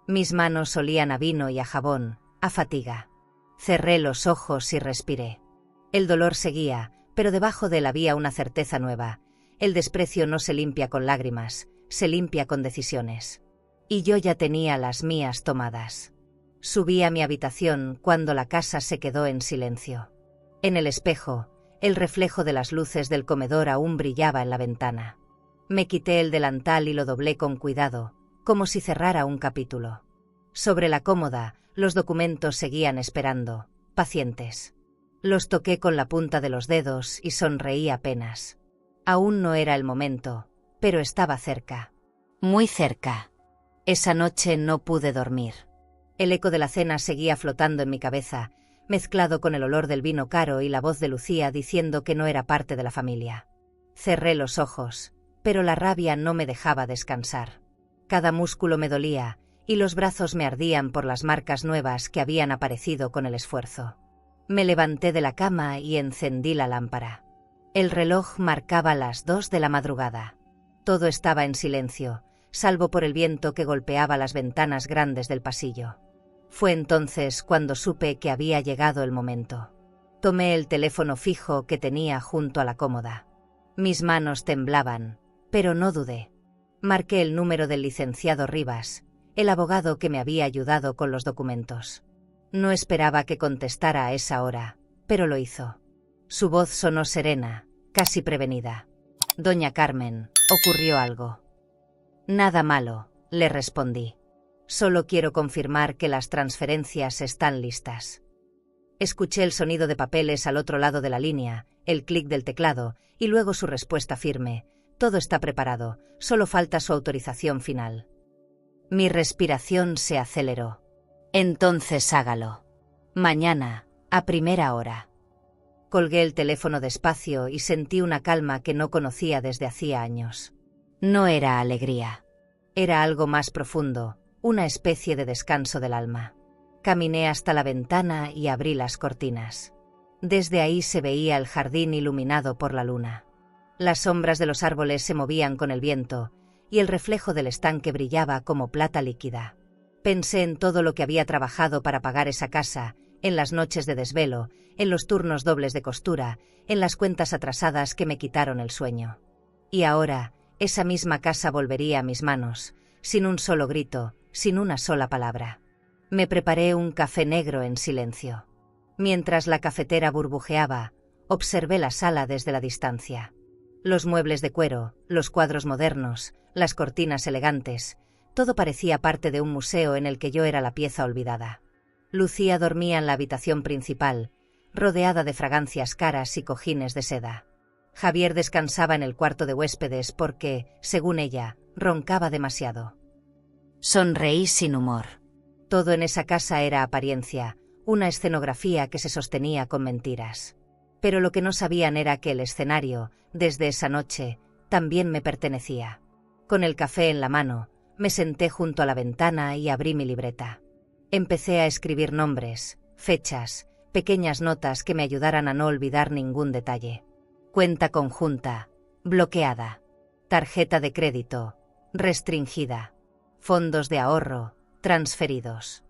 Mis manos olían a vino y a jabón, a fatiga. Cerré los ojos y respiré. El dolor seguía, pero debajo de él había una certeza nueva. El desprecio no se limpia con lágrimas, se limpia con decisiones. Y yo ya tenía las mías tomadas. Subí a mi habitación cuando la casa se quedó en silencio. En el espejo, el reflejo de las luces del comedor aún brillaba en la ventana. Me quité el delantal y lo doblé con cuidado, como si cerrara un capítulo. Sobre la cómoda, los documentos seguían esperando, pacientes. Los toqué con la punta de los dedos y sonreí apenas. Aún no era el momento, pero estaba cerca. Muy cerca. Esa noche no pude dormir. El eco de la cena seguía flotando en mi cabeza, mezclado con el olor del vino caro y la voz de Lucía diciendo que no era parte de la familia. Cerré los ojos, pero la rabia no me dejaba descansar. Cada músculo me dolía, y los brazos me ardían por las marcas nuevas que habían aparecido con el esfuerzo. Me levanté de la cama y encendí la lámpara. El reloj marcaba las 2 de la madrugada. Todo estaba en silencio, salvo por el viento que golpeaba las ventanas grandes del pasillo. Fue entonces cuando supe que había llegado el momento. Tomé el teléfono fijo que tenía junto a la cómoda. Mis manos temblaban, pero no dudé. Marqué el número del licenciado Rivas, el abogado que me había ayudado con los documentos. No esperaba que contestara a esa hora, pero lo hizo. Su voz sonó serena, casi prevenida. «Doña Carmen, ocurrió algo». «Nada malo», le respondí. «Solo quiero confirmar que las transferencias están listas». Escuché el sonido de papeles al otro lado de la línea, el clic del teclado, y luego su respuesta firme. «Todo está preparado, solo falta su autorización final». Mi respiración se aceleró. «Entonces hágalo. Mañana, a primera hora». Colgué el teléfono despacio y sentí una calma que no conocía desde hacía años. No era alegría. Era algo más profundo, una especie de descanso del alma. Caminé hasta la ventana y abrí las cortinas. Desde ahí se veía el jardín iluminado por la luna. Las sombras de los árboles se movían con el viento, y el reflejo del estanque brillaba como plata líquida. Pensé en todo lo que había trabajado para pagar esa casa, en las noches de desvelo, en los turnos dobles de costura, en las cuentas atrasadas que me quitaron el sueño. Y ahora, esa misma casa volvería a mis manos, sin un solo grito, sin una sola palabra. Me preparé un café negro en silencio. Mientras la cafetera burbujeaba, observé la sala desde la distancia. Los muebles de cuero, los cuadros modernos, las cortinas elegantes, todo parecía parte de un museo en el que yo era la pieza olvidada. Lucía dormía en la habitación principal, rodeada de fragancias caras y cojines de seda. Javier descansaba en el cuarto de huéspedes porque, según ella, roncaba demasiado. Sonreí sin humor. Todo en esa casa era apariencia, una escenografía que se sostenía con mentiras. Pero lo que no sabían era que el escenario, desde esa noche, también me pertenecía. Con el café en la mano, me senté junto a la ventana y abrí mi libreta. Empecé a escribir nombres, fechas, pequeñas notas que me ayudaran a no olvidar ningún detalle. Cuenta conjunta, bloqueada. Tarjeta de crédito, restringida. Fondos de ahorro, transferidos.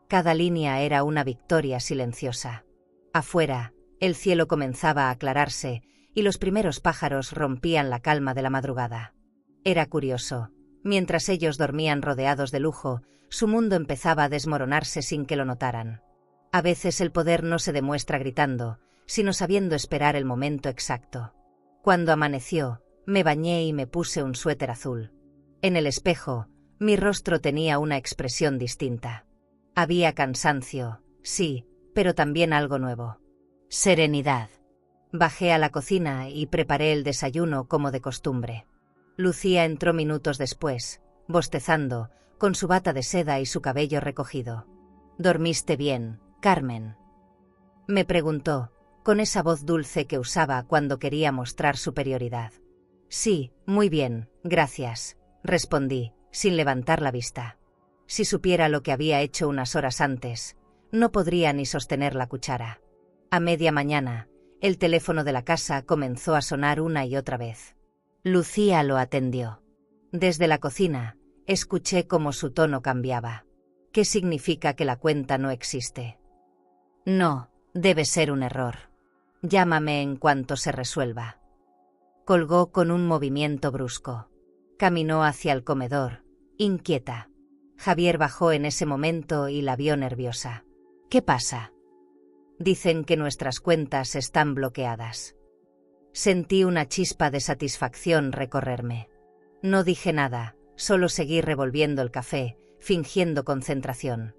Cada línea era una victoria silenciosa. Afuera, el cielo comenzaba a aclararse y los primeros pájaros rompían la calma de la madrugada. Era curioso. Mientras ellos dormían rodeados de lujo, su mundo empezaba a desmoronarse sin que lo notaran. A veces el poder no se demuestra gritando, sino sabiendo esperar el momento exacto. Cuando amaneció, me bañé y me puse un suéter azul. En el espejo, mi rostro tenía una expresión distinta. Había cansancio, sí, pero también algo nuevo. Serenidad. Bajé a la cocina y preparé el desayuno como de costumbre. Lucía entró minutos después, bostezando, con su bata de seda y su cabello recogido. «¿Dormiste bien, Carmen?», me preguntó, con esa voz dulce que usaba cuando quería mostrar superioridad. «Sí, muy bien, gracias», respondí, sin levantar la vista. Si supiera lo que había hecho unas horas antes, no podría ni sostener la cuchara. A media mañana, el teléfono de la casa comenzó a sonar una y otra vez. Lucía lo atendió. Desde la cocina, escuché cómo su tono cambiaba. ¿Qué significa que la cuenta no existe? No, debe ser un error. Llámame en cuanto se resuelva. Colgó con un movimiento brusco. Caminó hacia el comedor, inquieta. Javier bajó en ese momento y la vio nerviosa. ¿Qué pasa? Dicen que nuestras cuentas están bloqueadas. Sentí una chispa de satisfacción recorrerme. No dije nada, solo seguí revolviendo el café, fingiendo concentración.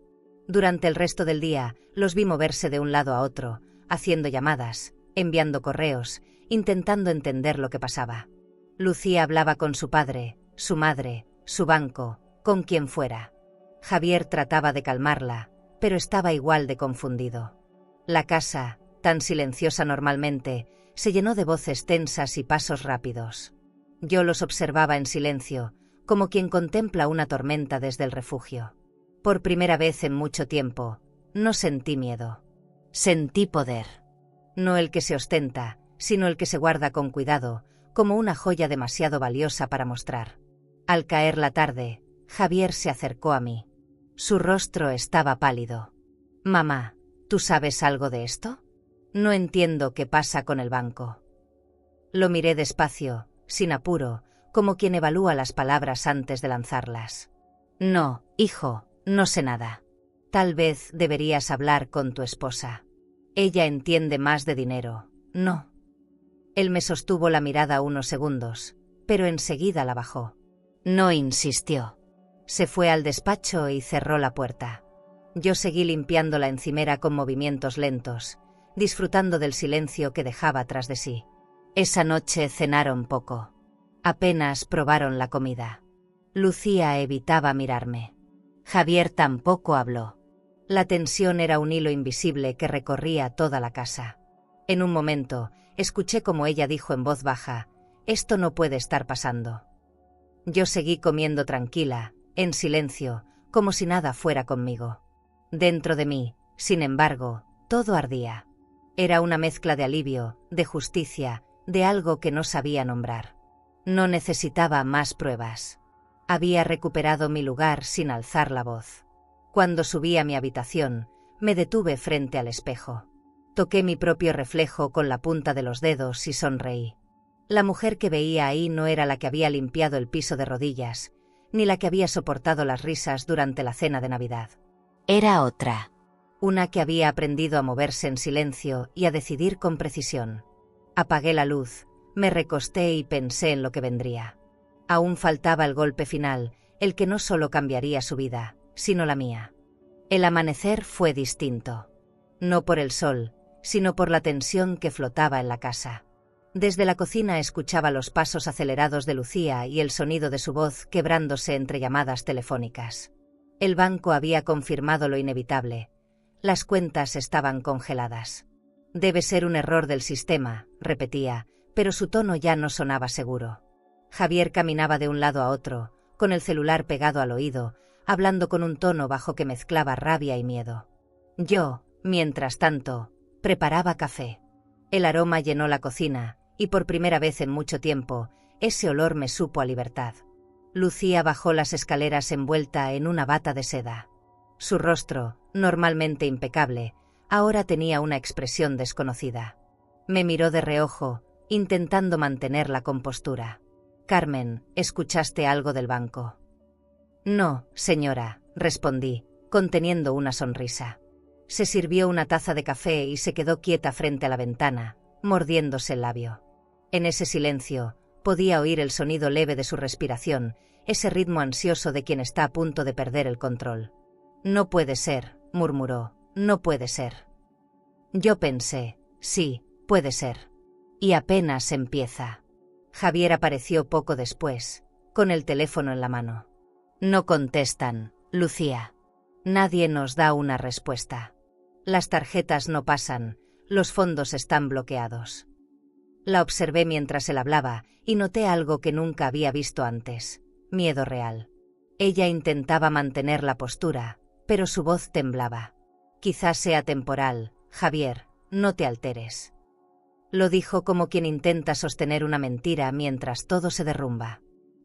Durante el resto del día, los vi moverse de un lado a otro, haciendo llamadas, enviando correos, intentando entender lo que pasaba. Lucía hablaba con su padre, su madre, su banco, con quien fuera. Javier trataba de calmarla, pero estaba igual de confundido. La casa, tan silenciosa normalmente, se llenó de voces tensas y pasos rápidos. Yo los observaba en silencio, como quien contempla una tormenta desde el refugio. Por primera vez en mucho tiempo, no sentí miedo. Sentí poder. No el que se ostenta, sino el que se guarda con cuidado, como una joya demasiado valiosa para mostrar. Al caer la tarde, Javier se acercó a mí. Su rostro estaba pálido. «Mamá, ¿tú sabes algo de esto? No entiendo qué pasa con el banco». Lo miré despacio, sin apuro, como quien evalúa las palabras antes de lanzarlas. «No, hijo, no sé nada. Tal vez deberías hablar con tu esposa. Ella entiende más de dinero, ¿no?». Él me sostuvo la mirada unos segundos, pero enseguida la bajó. No insistió. Se fue al despacho y cerró la puerta. Yo seguí limpiando la encimera con movimientos lentos, disfrutando del silencio que dejaba tras de sí. Esa noche cenaron poco. Apenas probaron la comida. Lucía evitaba mirarme. Javier tampoco habló. La tensión era un hilo invisible que recorría toda la casa. En un momento, escuché como ella dijo en voz baja: «Esto no puede estar pasando». Yo seguí comiendo tranquila, en silencio, como si nada fuera conmigo. Dentro de mí, sin embargo, todo ardía. Era una mezcla de alivio, de justicia, de algo que no sabía nombrar. No necesitaba más pruebas. Había recuperado mi lugar sin alzar la voz. Cuando subí a mi habitación, me detuve frente al espejo. Toqué mi propio reflejo con la punta de los dedos y sonreí. La mujer que veía ahí no era la que había limpiado el piso de rodillas, ni la que había soportado las risas durante la cena de Navidad. Era otra. Una que había aprendido a moverse en silencio y a decidir con precisión. Apagué la luz, me recosté y pensé en lo que vendría. Aún faltaba el golpe final, el que no solo cambiaría su vida, sino la mía. El amanecer fue distinto. No por el sol, sino por la tensión que flotaba en la casa. Desde la cocina escuchaba los pasos acelerados de Lucía y el sonido de su voz quebrándose entre llamadas telefónicas. El banco había confirmado lo inevitable. Las cuentas estaban congeladas. «Debe ser un error del sistema», repetía, pero su tono ya no sonaba seguro. Javier caminaba de un lado a otro, con el celular pegado al oído, hablando con un tono bajo que mezclaba rabia y miedo. Yo, mientras tanto, preparaba café. El aroma llenó la cocina, y por primera vez en mucho tiempo, ese olor me supo a libertad. Lucía bajó las escaleras envuelta en una bata de seda. Su rostro, normalmente impecable, ahora tenía una expresión desconocida. Me miró de reojo, intentando mantener la compostura. «Carmen, ¿escuchaste algo del banco?» «No, señora», respondí, conteniendo una sonrisa. Se sirvió una taza de café y se quedó quieta frente a la ventana, mordiéndose el labio. En ese silencio, podía oír el sonido leve de su respiración, ese ritmo ansioso de quien está a punto de perder el control. «No puede ser», murmuró, «no puede ser». Yo pensé, sí, puede ser. Y apenas empieza. Javier apareció poco después, con el teléfono en la mano. «No contestan, Lucía. Nadie nos da una respuesta. Las tarjetas no pasan, los fondos están bloqueados». La observé mientras él hablaba y noté algo que nunca había visto antes: miedo real. Ella intentaba mantener la postura, pero su voz temblaba. «Quizás sea temporal, Javier, no te alteres». Lo dijo como quien intenta sostener una mentira mientras todo se derrumba.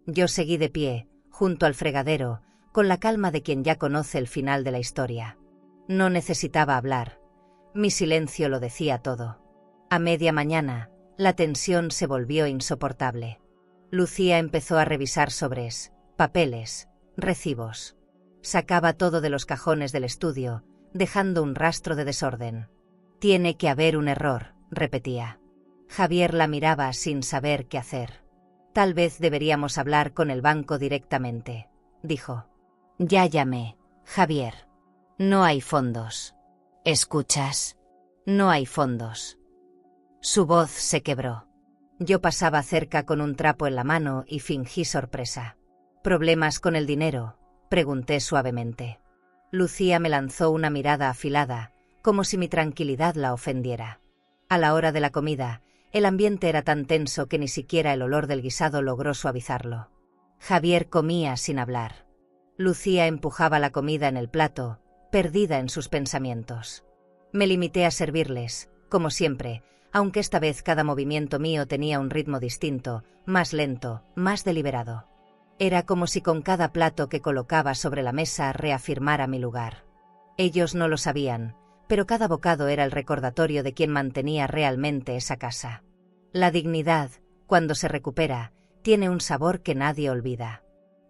Yo seguí de pie, junto al fregadero, con la calma de quien ya conoce el final de la historia. No necesitaba hablar. Mi silencio lo decía todo. A media mañana, la tensión se volvió insoportable. Lucía empezó a revisar sobres, papeles, recibos. Sacaba todo de los cajones del estudio, dejando un rastro de desorden. «Tiene que haber un error», repetía. Javier la miraba sin saber qué hacer. «Tal vez deberíamos hablar con el banco directamente», dijo. «Ya llamé, Javier. No hay fondos. ¿Escuchas? No hay fondos». Su voz se quebró. Yo pasaba cerca con un trapo en la mano y fingí sorpresa. «¿Problemas con el dinero?», pregunté suavemente. Lucía me lanzó una mirada afilada, como si mi tranquilidad la ofendiera. A la hora de la comida, el ambiente era tan tenso que ni siquiera el olor del guisado logró suavizarlo. Javier comía sin hablar. Lucía empujaba la comida en el plato, perdida en sus pensamientos. Me limité a servirles, como siempre, aunque esta vez cada movimiento mío tenía un ritmo distinto, más lento, más deliberado. Era como si con cada plato que colocaba sobre la mesa reafirmara mi lugar. Ellos no lo sabían, pero cada bocado era el recordatorio de quien mantenía realmente esa casa. La dignidad, cuando se recupera, tiene un sabor que nadie olvida.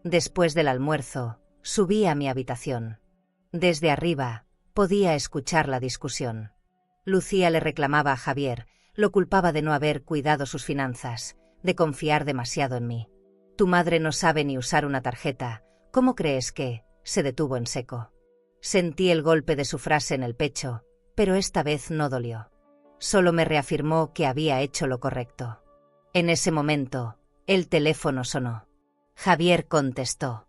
Después del almuerzo, subí a mi habitación. Desde arriba, podía escuchar la discusión. Lucía le reclamaba a Javier, lo culpaba de no haber cuidado sus finanzas, de confiar demasiado en mí. Tu madre no sabe ni usar una tarjeta, ¿cómo crees que? Se detuvo en seco. Sentí el golpe de su frase en el pecho, pero esta vez no dolió. Solo me reafirmó que había hecho lo correcto. En ese momento, el teléfono sonó. Javier contestó.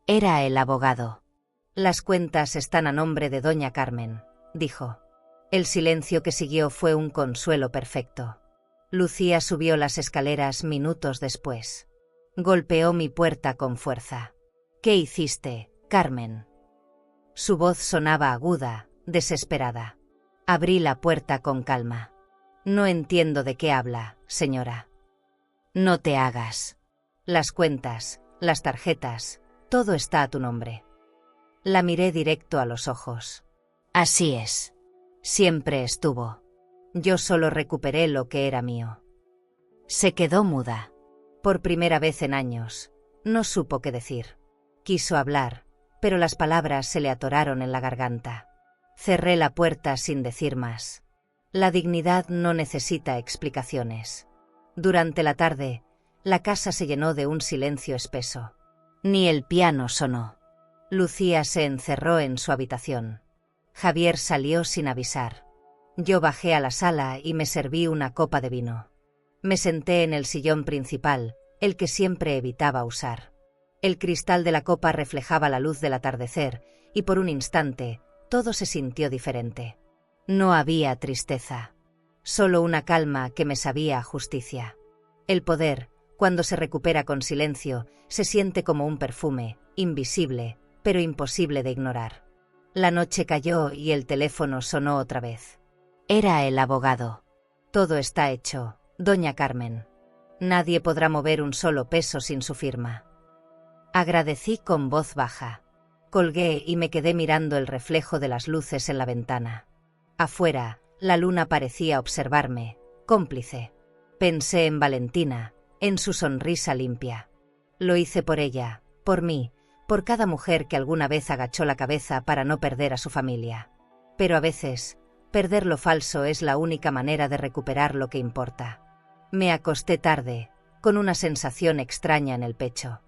Era el abogado. Las cuentas están a nombre de doña Carmen, dijo. El silencio que siguió fue un consuelo perfecto. Lucía subió las escaleras minutos después. Golpeó mi puerta con fuerza. ¿Qué hiciste, Carmen? Su voz sonaba aguda, desesperada. Abrí la puerta con calma. No entiendo de qué habla, señora. No te hagas. Las cuentas, las tarjetas, todo está a tu nombre. La miré directo a los ojos. Así es. Siempre estuvo. Yo solo recuperé lo que era mío. Se quedó muda. Por primera vez en años, no supo qué decir. Quiso hablar, pero las palabras se le atoraron en la garganta. Cerré la puerta sin decir más. La dignidad no necesita explicaciones. Durante la tarde, la casa se llenó de un silencio espeso. Ni el piano sonó. Lucía se encerró en su habitación. Javier salió sin avisar. Yo bajé a la sala y me serví una copa de vino. Me senté en el sillón principal, el que siempre evitaba usar. El cristal de la copa reflejaba la luz del atardecer, y por un instante, todo se sintió diferente. No había tristeza. Solo una calma que me sabía a justicia. El poder, cuando se recupera con silencio, se siente como un perfume, invisible, pero imposible de ignorar. La noche cayó y el teléfono sonó otra vez. Era el abogado. Todo está hecho, doña Carmen. Nadie podrá mover un solo peso sin su firma. Agradecí con voz baja. Colgué y me quedé mirando el reflejo de las luces en la ventana. Afuera, la luna parecía observarme, cómplice. Pensé en Valentina, en su sonrisa limpia. Lo hice por ella, por mí, por cada mujer que alguna vez agachó la cabeza para no perder a su familia. Pero a veces, perder lo falso es la única manera de recuperar lo que importa. Me acosté tarde, con una sensación extraña en el pecho.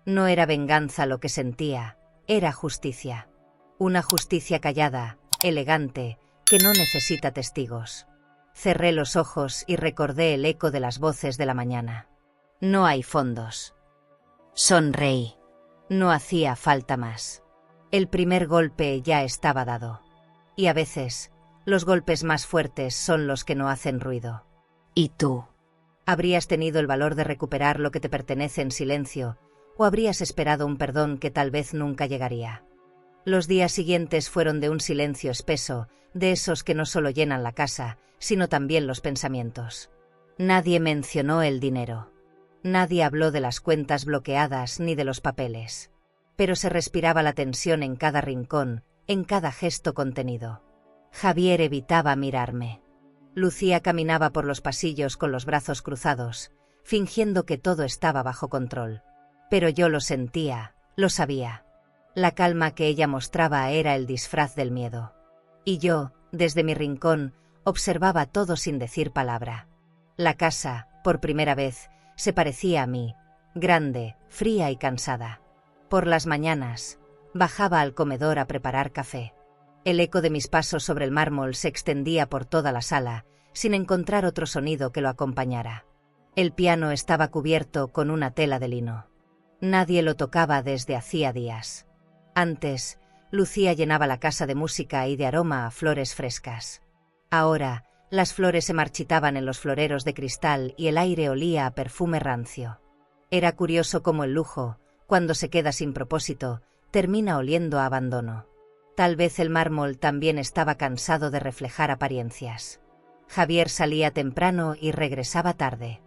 No era venganza lo que sentía, era justicia. Una justicia callada, elegante, que no necesita testigos. Cerré los ojos y recordé el eco de las voces de la mañana. No hay fondos. Sonreí. No hacía falta más. El primer golpe ya estaba dado. Y a veces, los golpes más fuertes son los que no hacen ruido. ¿Y tú? ¿Habrías tenido el valor de recuperar lo que te pertenece en silencio, o habrías esperado un perdón que tal vez nunca llegaría? Los días siguientes fueron de un silencio espeso, de esos que no solo llenan la casa, sino también los pensamientos. Nadie mencionó el dinero. Nadie habló de las cuentas bloqueadas ni de los papeles. Pero se respiraba la tensión en cada rincón, en cada gesto contenido. Javier evitaba mirarme. Lucía caminaba por los pasillos con los brazos cruzados, fingiendo que todo estaba bajo control. Pero yo lo sentía, lo sabía. La calma que ella mostraba era el disfraz del miedo. Y yo, desde mi rincón, observaba todo sin decir palabra. La casa, por primera vez, se parecía a mí, grande, fría y cansada. Por las mañanas, bajaba al comedor a preparar café. El eco de mis pasos sobre el mármol se extendía por toda la sala, sin encontrar otro sonido que lo acompañara. El piano estaba cubierto con una tela de lino. Nadie lo tocaba desde hacía días. Antes, Lucía llenaba la casa de música y de aroma a flores frescas. Ahora, las flores se marchitaban en los floreros de cristal y el aire olía a perfume rancio. Era curioso cómo el lujo, cuando se queda sin propósito, termina oliendo a abandono. Tal vez el mármol también estaba cansado de reflejar apariencias. Javier salía temprano y regresaba tarde.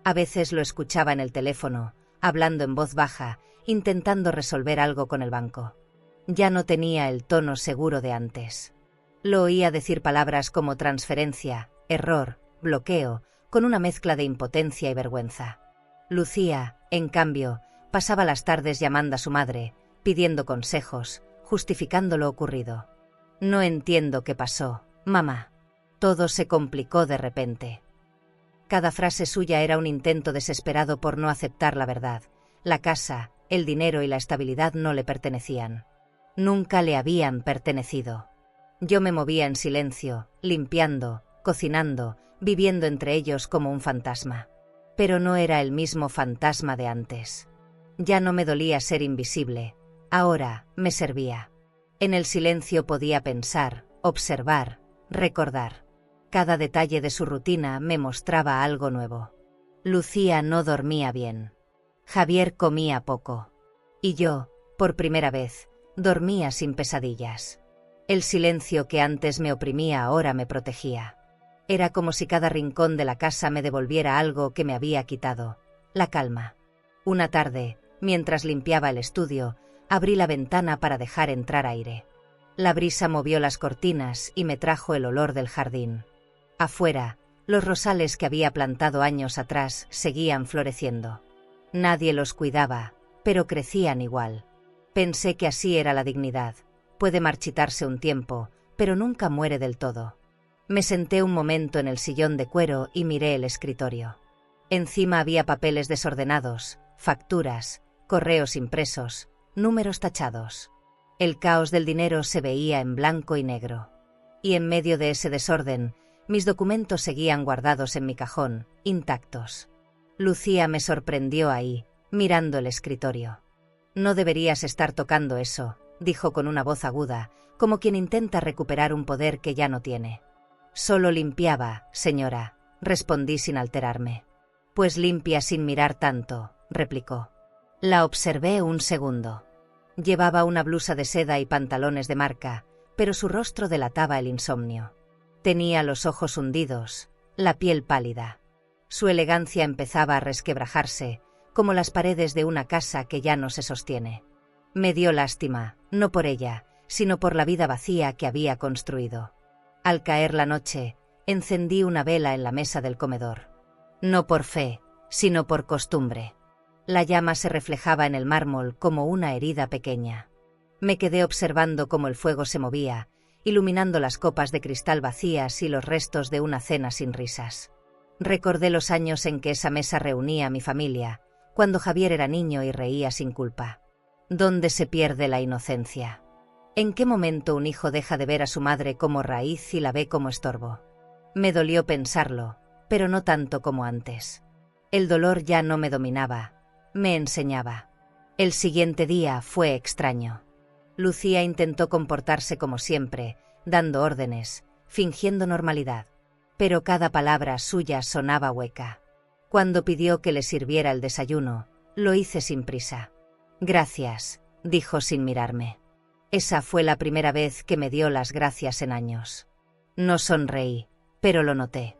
A veces lo escuchaba en el teléfono, hablando en voz baja, intentando resolver algo con el banco. Ya no tenía el tono seguro de antes. Lo oía decir palabras como transferencia, error, bloqueo, con una mezcla de impotencia y vergüenza. Lucía, en cambio, pasaba las tardes llamando a su madre, pidiendo consejos, justificando lo ocurrido. No entiendo qué pasó, mamá. Todo se complicó de repente. Cada frase suya era un intento desesperado por no aceptar la verdad. La casa, el dinero y la estabilidad no le pertenecían. Nunca le habían pertenecido. Yo me movía en silencio, limpiando, cocinando, viviendo entre ellos como un fantasma. Pero no era el mismo fantasma de antes. Ya no me dolía ser invisible. Ahora me servía. En el silencio podía pensar, observar, recordar. Cada detalle de su rutina me mostraba algo nuevo. Lucía no dormía bien. Javier comía poco. Y yo, por primera vez, dormía sin pesadillas. El silencio que antes me oprimía ahora me protegía. Era como si cada rincón de la casa me devolviera algo que me había quitado: la calma. Una tarde, mientras limpiaba el estudio, abrí la ventana para dejar entrar aire. La brisa movió las cortinas y me trajo el olor del jardín. Afuera, los rosales que había plantado años atrás seguían floreciendo. Nadie los cuidaba, pero crecían igual. Pensé que así era la dignidad. Puede marchitarse un tiempo, pero nunca muere del todo. Me senté un momento en el sillón de cuero y miré el escritorio. Encima había papeles desordenados, facturas, correos impresos, números tachados. El caos del dinero se veía en blanco y negro. Y en medio de ese desorden, mis documentos seguían guardados en mi cajón, intactos. Lucía me sorprendió ahí, mirando el escritorio. «No deberías estar tocando eso», dijo con una voz aguda, como quien intenta recuperar un poder que ya no tiene. «Solo limpiaba, señora», respondí sin alterarme. «Pues limpia sin mirar tanto», replicó. La observé un segundo. Llevaba una blusa de seda y pantalones de marca, pero su rostro delataba el insomnio. Tenía los ojos hundidos, la piel pálida. Su elegancia empezaba a resquebrajarse, como las paredes de una casa que ya no se sostiene. Me dio lástima, no por ella, sino por la vida vacía que había construido. Al caer la noche, encendí una vela en la mesa del comedor. No por fe, sino por costumbre. La llama se reflejaba en el mármol como una herida pequeña. Me quedé observando cómo el fuego se movía, iluminando las copas de cristal vacías y los restos de una cena sin risas. Recordé los años en que esa mesa reunía a mi familia, cuando Javier era niño y reía sin culpa. ¿Dónde se pierde la inocencia? ¿En qué momento un hijo deja de ver a su madre como raíz y la ve como estorbo? Me dolió pensarlo, pero no tanto como antes. El dolor ya no me dominaba, me enseñaba. El siguiente día fue extraño. Lucía intentó comportarse como siempre, dando órdenes, fingiendo normalidad. Pero cada palabra suya sonaba hueca. Cuando pidió que le sirviera el desayuno, lo hice sin prisa. «Gracias», dijo sin mirarme. Esa fue la primera vez que me dio las gracias en años. No sonreí, pero lo noté.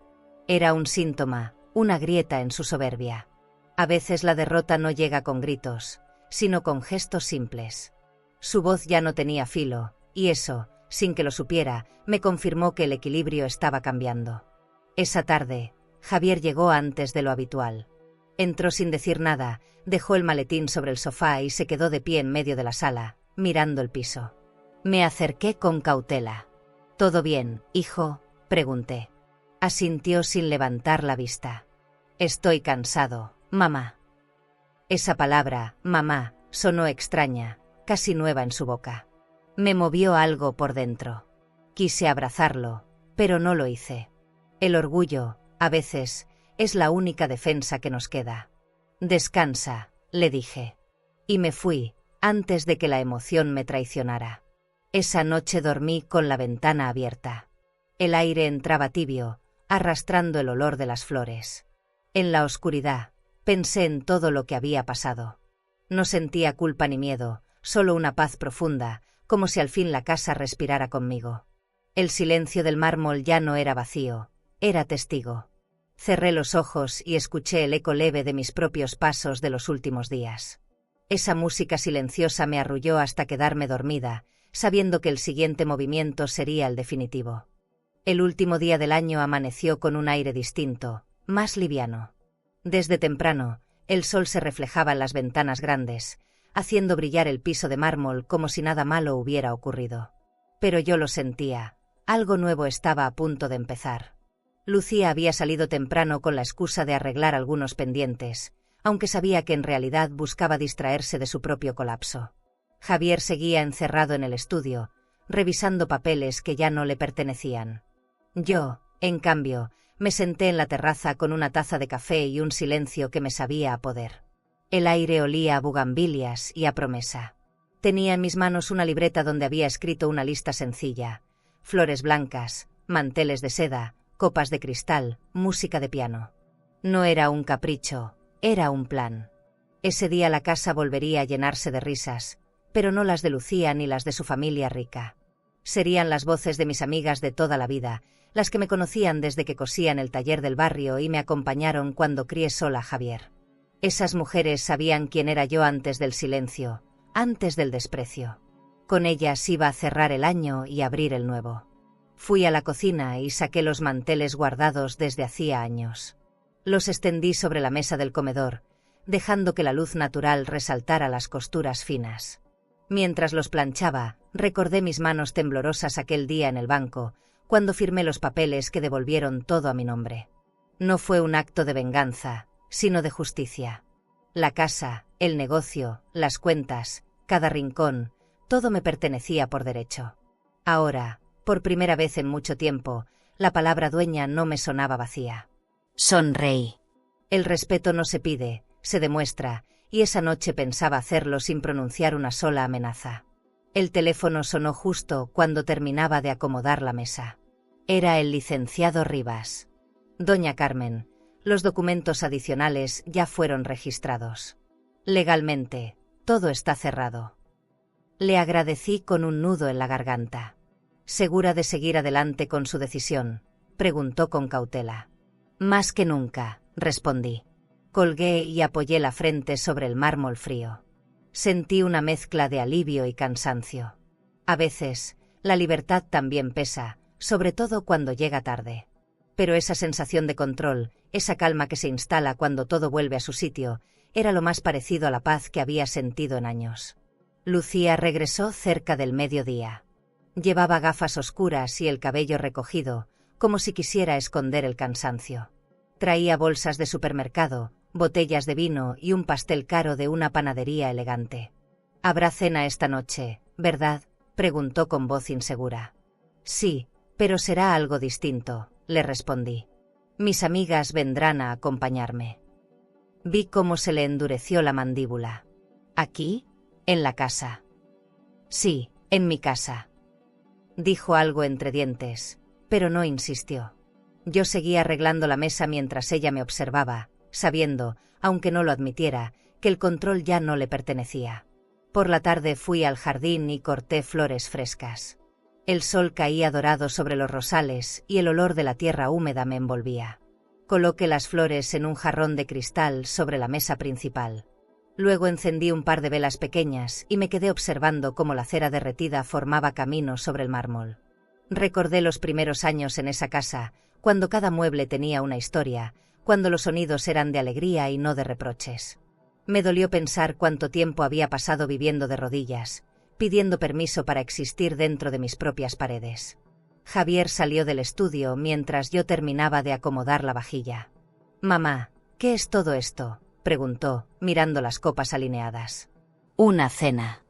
Era un síntoma, una grieta en su soberbia. A veces la derrota no llega con gritos, sino con gestos simples. Su voz ya no tenía filo, y eso, sin que lo supiera, me confirmó que el equilibrio estaba cambiando. Esa tarde, Javier llegó antes de lo habitual. Entró sin decir nada, dejó el maletín sobre el sofá y se quedó de pie en medio de la sala, mirando el piso. Me acerqué con cautela. «¿Todo bien, hijo?», pregunté. Asintió sin levantar la vista. «Estoy cansado, mamá». Esa palabra, mamá, sonó extraña, casi nueva en su boca. Me movió algo por dentro. Quise abrazarlo, pero no lo hice. El orgullo, a veces, es la única defensa que nos queda. «Descansa», le dije. Y me fui, antes de que la emoción me traicionara. Esa noche dormí con la ventana abierta. El aire entraba tibio, arrastrando el olor de las flores. En la oscuridad, pensé en todo lo que había pasado. No sentía culpa ni miedo, solo una paz profunda, como si al fin la casa respirara conmigo. El silencio del mármol ya no era vacío, era testigo. Cerré los ojos y escuché el eco leve de mis propios pasos de los últimos días. Esa música silenciosa me arrulló hasta quedarme dormida, sabiendo que el siguiente movimiento sería el definitivo. El último día del año amaneció con un aire distinto, más liviano. Desde temprano, el sol se reflejaba en las ventanas grandes, haciendo brillar el piso de mármol como si nada malo hubiera ocurrido. Pero yo lo sentía, algo nuevo estaba a punto de empezar. Lucía había salido temprano con la excusa de arreglar algunos pendientes, aunque sabía que en realidad buscaba distraerse de su propio colapso. Javier seguía encerrado en el estudio, revisando papeles que ya no le pertenecían. Yo, en cambio, me senté en la terraza con una taza de café y un silencio que me sabía a poder. El aire olía a bugambilias y a promesa. Tenía en mis manos una libreta donde había escrito una lista sencilla: flores blancas, manteles de seda, copas de cristal, música de piano. No era un capricho, era un plan. Ese día la casa volvería a llenarse de risas, pero no las de Lucía ni las de su familia rica. Serían las voces de mis amigas de toda la vida, las que me conocían desde que cosía en el taller del barrio y me acompañaron cuando crié sola a Javier. Esas mujeres sabían quién era yo antes del silencio, antes del desprecio. Con ellas iba a cerrar el año y abrir el nuevo. Fui a la cocina y saqué los manteles guardados desde hacía años. Los extendí sobre la mesa del comedor, dejando que la luz natural resaltara las costuras finas. Mientras los planchaba, recordé mis manos temblorosas aquel día en el banco, cuando firmé los papeles que devolvieron todo a mi nombre. No fue un acto de venganza, sino de justicia. La casa, el negocio, las cuentas, cada rincón, todo me pertenecía por derecho. Ahora, por primera vez en mucho tiempo, la palabra dueña no me sonaba vacía. Sonreí. El respeto no se pide, se demuestra, y esa noche pensaba hacerlo sin pronunciar una sola amenaza. El teléfono sonó justo cuando terminaba de acomodar la mesa. Era el licenciado Rivas. Doña Carmen, los documentos adicionales ya fueron registrados. Legalmente, todo está cerrado. Le agradecí con un nudo en la garganta. ¿Segura de seguir adelante con su decisión?, preguntó con cautela. Más que nunca, respondí. Colgué y apoyé la frente sobre el mármol frío. Sentí una mezcla de alivio y cansancio. A veces, la libertad también pesa, sobre todo cuando llega tarde. Pero esa sensación de control, esa calma que se instala cuando todo vuelve a su sitio, era lo más parecido a la paz que había sentido en años. Lucía regresó cerca del mediodía. Llevaba gafas oscuras y el cabello recogido, como si quisiera esconder el cansancio. Traía bolsas de supermercado, botellas de vino y un pastel caro de una panadería elegante. «Habrá cena esta noche, ¿verdad?», preguntó con voz insegura. «Sí, pero será algo distinto», le respondí. «Mis amigas vendrán a acompañarme». Vi cómo se le endureció la mandíbula. «¿Aquí? ¿En la casa?» «Sí, en mi casa», dijo algo entre dientes, pero no insistió. Yo seguía arreglando la mesa mientras ella me observaba, sabiendo, aunque no lo admitiera, que el control ya no le pertenecía. Por la tarde fui al jardín y corté flores frescas. El sol caía dorado sobre los rosales y el olor de la tierra húmeda me envolvía. Coloqué las flores en un jarrón de cristal sobre la mesa principal. Luego encendí un par de velas pequeñas y me quedé observando cómo la cera derretida formaba camino sobre el mármol. Recordé los primeros años en esa casa, cuando cada mueble tenía una historia, cuando los sonidos eran de alegría y no de reproches. Me dolió pensar cuánto tiempo había pasado viviendo de rodillas, pidiendo permiso para existir dentro de mis propias paredes. Javier salió del estudio mientras yo terminaba de acomodar la vajilla. «Mamá, ¿qué es todo esto?», preguntó, mirando las copas alineadas. «Una cena.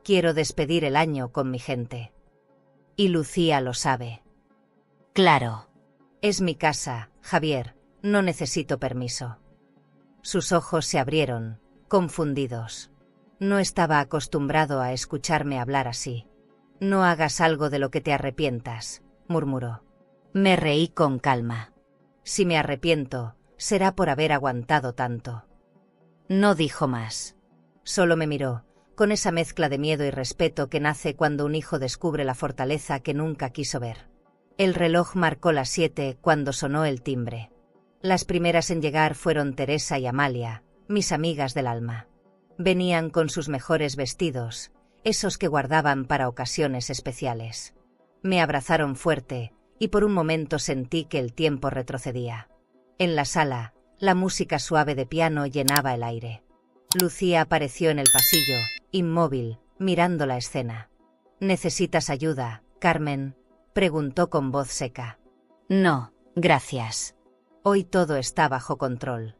Quiero despedir el año con mi gente. Y Lucía lo sabe». «Claro. Es mi casa, Javier, no necesito permiso». Sus ojos se abrieron, confundidos. No estaba acostumbrado a escucharme hablar así. «No hagas algo de lo que te arrepientas», murmuró. Me reí con calma. «Si me arrepiento, será por haber aguantado tanto». No dijo más. Solo me miró, con esa mezcla de miedo y respeto que nace cuando un hijo descubre la fortaleza que nunca quiso ver. El reloj marcó las 7 cuando sonó el timbre. Las primeras en llegar fueron Teresa y Amalia, mis amigas del alma. Venían con sus mejores vestidos, esos que guardaban para ocasiones especiales. Me abrazaron fuerte, y por un momento sentí que el tiempo retrocedía. En la sala, la música suave de piano llenaba el aire. Lucía apareció en el pasillo, inmóvil, mirando la escena. ¿Necesitas ayuda, Carmen?, preguntó con voz seca. No, gracias. Hoy todo está bajo control.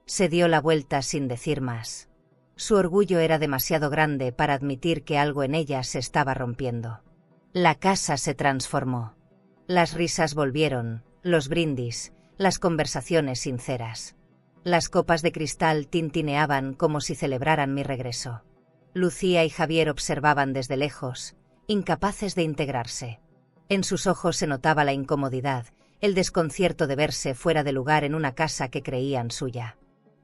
Se dio la vuelta sin decir más. Su orgullo era demasiado grande para admitir que algo en ella se estaba rompiendo. La casa se transformó. Las risas volvieron, los brindis, las conversaciones sinceras. Las copas de cristal tintineaban como si celebraran mi regreso. Lucía y Javier observaban desde lejos, incapaces de integrarse. En sus ojos se notaba la incomodidad, el desconcierto de verse fuera de lugar en una casa que creían suya.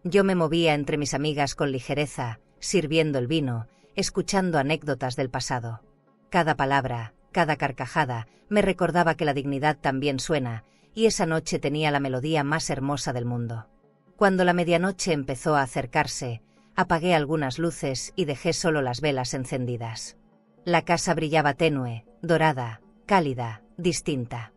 Yo me movía entre mis amigas con ligereza, sirviendo el vino, escuchando anécdotas del pasado. Cada palabra, cada carcajada, me recordaba que la dignidad también suena, y esa noche tenía la melodía más hermosa del mundo. Cuando la medianoche empezó a acercarse, apagué algunas luces y dejé solo las velas encendidas. La casa brillaba tenue, dorada, cálida, distinta.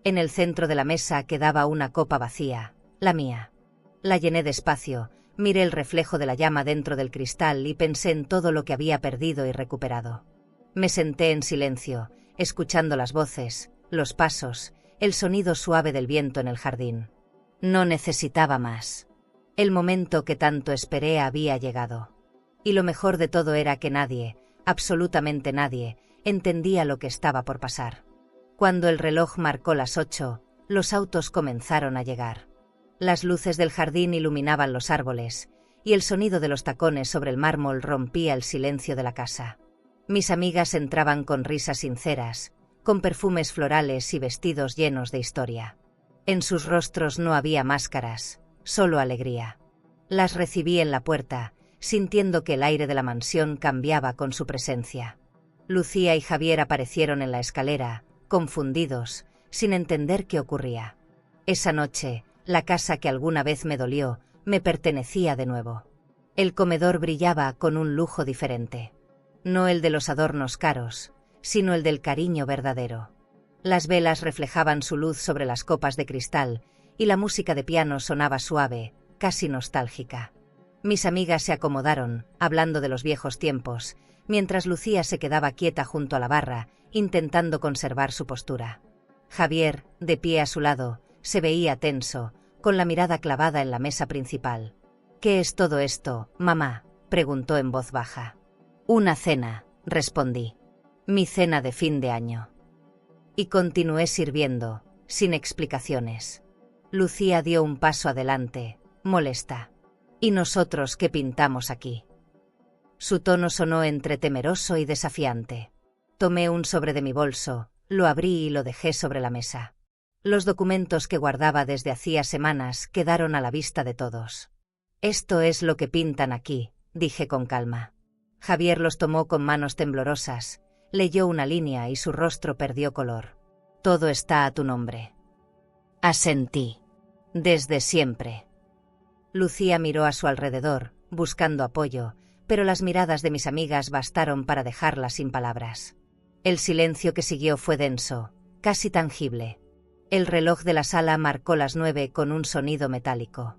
En el centro de la mesa quedaba una copa vacía, la mía. La llené despacio, miré el reflejo de la llama dentro del cristal y pensé en todo lo que había perdido y recuperado. Me senté en silencio, escuchando las voces, los pasos, el sonido suave del viento en el jardín. No necesitaba más. El momento que tanto esperé había llegado. Y lo mejor de todo era que nadie, absolutamente nadie, entendía lo que estaba por pasar. Cuando el reloj marcó las 8, los autos comenzaron a llegar. Las luces del jardín iluminaban los árboles, y el sonido de los tacones sobre el mármol rompía el silencio de la casa. Mis amigas entraban con risas sinceras, con perfumes florales y vestidos llenos de historia. En sus rostros no había máscaras, solo alegría. Las recibí en la puerta, sintiendo que el aire de la mansión cambiaba con su presencia. Lucía y Javier aparecieron en la escalera, confundidos, sin entender qué ocurría. Esa noche, la casa que alguna vez me dolió, me pertenecía de nuevo. El comedor brillaba con un lujo diferente. No el de los adornos caros, sino el del cariño verdadero. Las velas reflejaban su luz sobre las copas de cristal, y la música de piano sonaba suave, casi nostálgica. Mis amigas se acomodaron, hablando de los viejos tiempos, mientras Lucía se quedaba quieta junto a la barra, intentando conservar su postura. Javier, de pie a su lado, se veía tenso, con la mirada clavada en la mesa principal. «¿Qué es todo esto, mamá?», preguntó en voz baja. «Una cena», respondí. «Mi cena de fin de año». Y continué sirviendo, sin explicaciones. Lucía dio un paso adelante, molesta. «¿Y nosotros qué pintamos aquí?». Su tono sonó entre temeroso y desafiante. Tomé un sobre de mi bolso, lo abrí y lo dejé sobre la mesa. Los documentos que guardaba desde hacía semanas quedaron a la vista de todos. «Esto es lo que pintan aquí», dije con calma. Javier los tomó con manos temblorosas, leyó una línea y su rostro perdió color. «Todo está a tu nombre». Asentí. «Desde siempre». Lucía miró a su alrededor, buscando apoyo, pero las miradas de mis amigas bastaron para dejarla sin palabras. El silencio que siguió fue denso, casi tangible. El reloj de la sala marcó las 9 con un sonido metálico.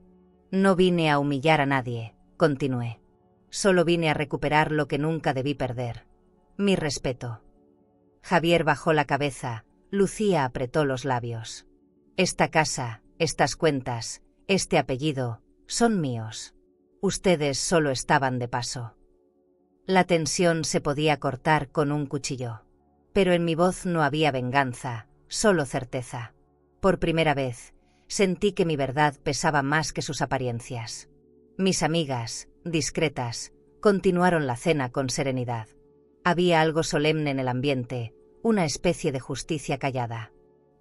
«No vine a humillar a nadie», continué. «Solo vine a recuperar lo que nunca debí perder. Mi respeto». Javier bajó la cabeza, Lucía apretó los labios. «Esta casa, estas cuentas, este apellido, son míos. Ustedes solo estaban de paso». La tensión se podía cortar con un cuchillo. Pero en mi voz no había venganza, solo certeza. Por primera vez, sentí que mi verdad pesaba más que sus apariencias. Mis amigas, discretas, continuaron la cena con serenidad. Había algo solemne en el ambiente, una especie de justicia callada.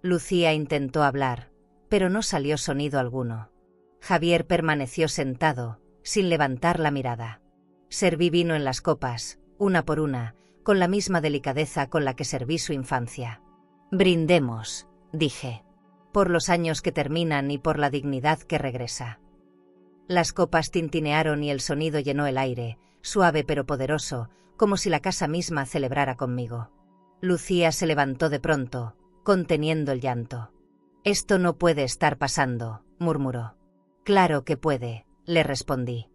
Lucía intentó hablar, pero no salió sonido alguno. Javier permaneció sentado, sin levantar la mirada. Serví vino en las copas, una por una, con la misma delicadeza con la que serví su infancia. «Brindemos», dije. por los años que terminan y por la dignidad que regresa. Las copas tintinearon y el sonido llenó el aire, suave pero poderoso, como si la casa misma celebrara conmigo. Lucía se levantó de pronto, conteniendo el llanto. «Esto no puede estar pasando», murmuró. «Claro que puede», le respondí.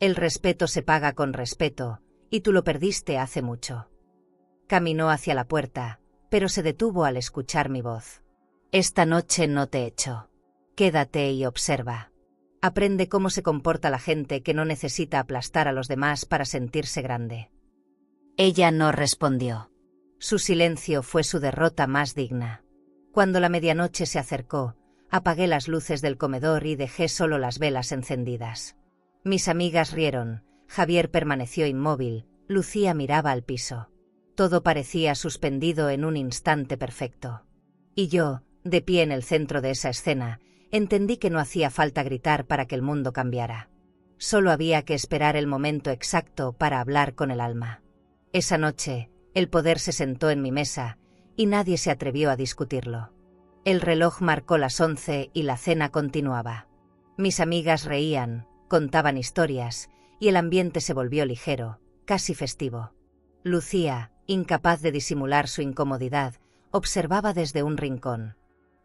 «El respeto se paga con respeto, y tú lo perdiste hace mucho». Caminó hacia la puerta, pero se detuvo al escuchar mi voz. «Esta noche no te echo. Quédate y observa. Aprende cómo se comporta la gente que no necesita aplastar a los demás para sentirse grande». Ella no respondió. Su silencio fue su derrota más digna. Cuando la medianoche se acercó, apagué las luces del comedor y dejé solo las velas encendidas. Mis amigas rieron, Javier permaneció inmóvil, Lucía miraba al piso. Todo parecía suspendido en un instante perfecto. Y yo, de pie en el centro de esa escena, entendí que no hacía falta gritar para que el mundo cambiara. Solo había que esperar el momento exacto para hablar con el alma. Esa noche, el poder se sentó en mi mesa, y nadie se atrevió a discutirlo. El reloj marcó las 11 y la cena continuaba. Mis amigas reían, contaban historias, y el ambiente se volvió ligero, casi festivo. Lucía, incapaz de disimular su incomodidad, observaba desde un rincón.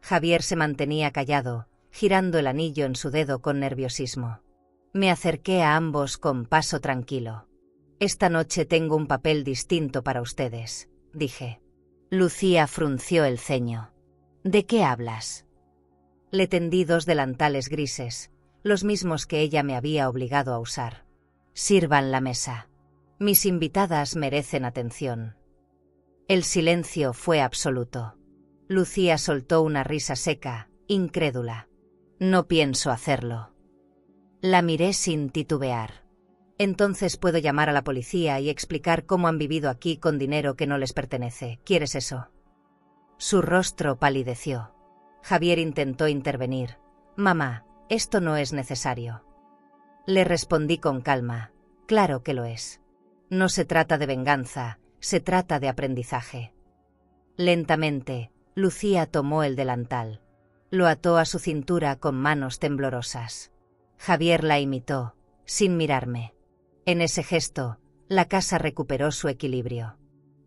Javier se mantenía callado, girando el anillo en su dedo con nerviosismo. Me acerqué a ambos con paso tranquilo. «Esta noche tengo un papel distinto para ustedes», dije. Lucía frunció el ceño. «¿De qué hablas?» Le tendí 2 delantales grises, los mismos que ella me había obligado a usar. «Sirvan la mesa. Mis invitadas merecen atención». El silencio fue absoluto. Lucía soltó una risa seca, incrédula. «No pienso hacerlo». La miré sin titubear. «Entonces puedo llamar a la policía y explicar cómo han vivido aquí con dinero que no les pertenece. ¿Quieres eso?» Su rostro palideció. Javier intentó intervenir. «Mamá, esto no es necesario». Le respondí con calma. «Claro que lo es. No se trata de venganza, se trata de aprendizaje». Lentamente, Lucía tomó el delantal. Lo ató a su cintura con manos temblorosas. Javier la imitó, sin mirarme. En ese gesto, la casa recuperó su equilibrio.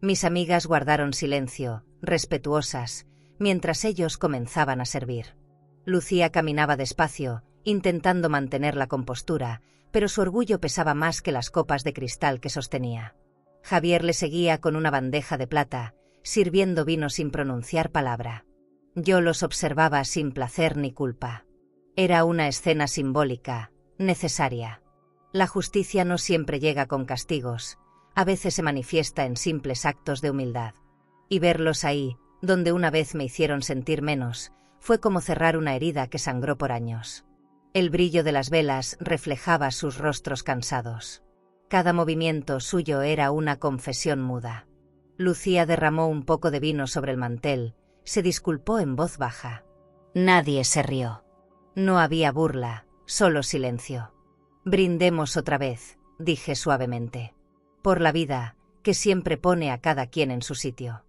Mis amigas guardaron silencio, respetuosas, mientras ellos comenzaban a servir. Lucía caminaba despacio, intentando mantener la compostura, pero su orgullo pesaba más que las copas de cristal que sostenía. Javier le seguía con una bandeja de plata, sirviendo vino sin pronunciar palabra. Yo los observaba sin placer ni culpa. Era una escena simbólica, necesaria. La justicia no siempre llega con castigos, a veces se manifiesta en simples actos de humildad. Y verlos ahí, donde una vez me hicieron sentir menos, fue como cerrar una herida que sangró por años. El brillo de las velas reflejaba sus rostros cansados. Cada movimiento suyo era una confesión muda. Lucía derramó un poco de vino sobre el mantel, se disculpó en voz baja. Nadie se rió. No había burla, solo silencio. «Brindemos otra vez», dije suavemente. «Por la vida, que siempre pone a cada quien en su sitio».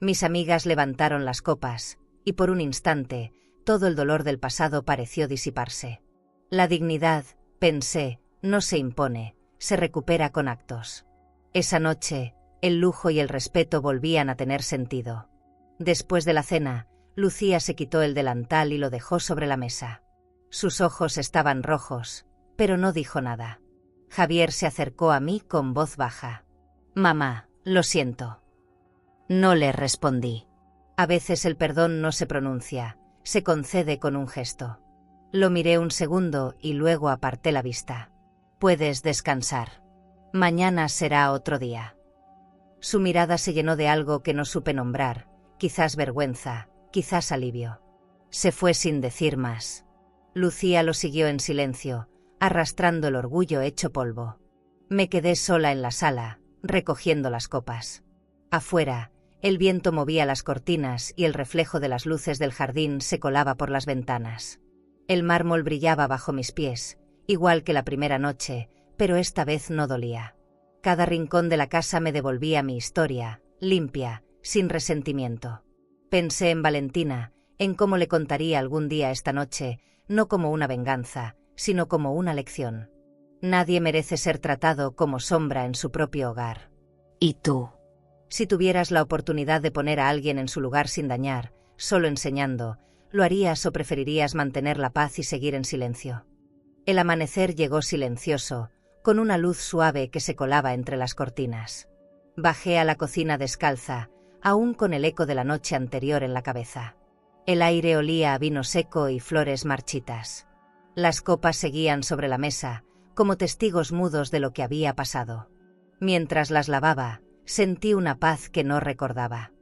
Mis amigas levantaron las copas, y por un instante, todo el dolor del pasado pareció disiparse. La dignidad, pensé, no se impone, se recupera con actos. Esa noche, el lujo y el respeto volvían a tener sentido. Después de la cena, Lucía se quitó el delantal y lo dejó sobre la mesa. Sus ojos estaban rojos, pero no dijo nada. Javier se acercó a mí con voz baja. «Mamá, lo siento». No le respondí. A veces el perdón no se pronuncia, se concede con un gesto. Lo miré un segundo y luego aparté la vista. «Puedes descansar. Mañana será otro día». Su mirada se llenó de algo que no supe nombrar, quizás vergüenza, quizás alivio. Se fue sin decir más. Lucía lo siguió en silencio, arrastrando el orgullo hecho polvo. Me quedé sola en la sala, recogiendo las copas. Afuera, el viento movía las cortinas y el reflejo de las luces del jardín se colaba por las ventanas. El mármol brillaba bajo mis pies, igual que la primera noche, pero esta vez no dolía. Cada rincón de la casa me devolvía mi historia, limpia, sin resentimiento. Pensé en Valentina, en cómo le contaría algún día esta noche, no como una venganza, sino como una lección. Nadie merece ser tratado como sombra en su propio hogar. ¿Y tú? Si tuvieras la oportunidad de poner a alguien en su lugar sin dañar, solo enseñando, ¿lo harías o preferirías mantener la paz y seguir en silencio? El amanecer llegó silencioso, con una luz suave que se colaba entre las cortinas. Bajé a la cocina descalza, aún con el eco de la noche anterior en la cabeza. El aire olía a vino seco y flores marchitas. Las copas seguían sobre la mesa, como testigos mudos de lo que había pasado. Mientras las lavaba, sentí una paz que no recordaba.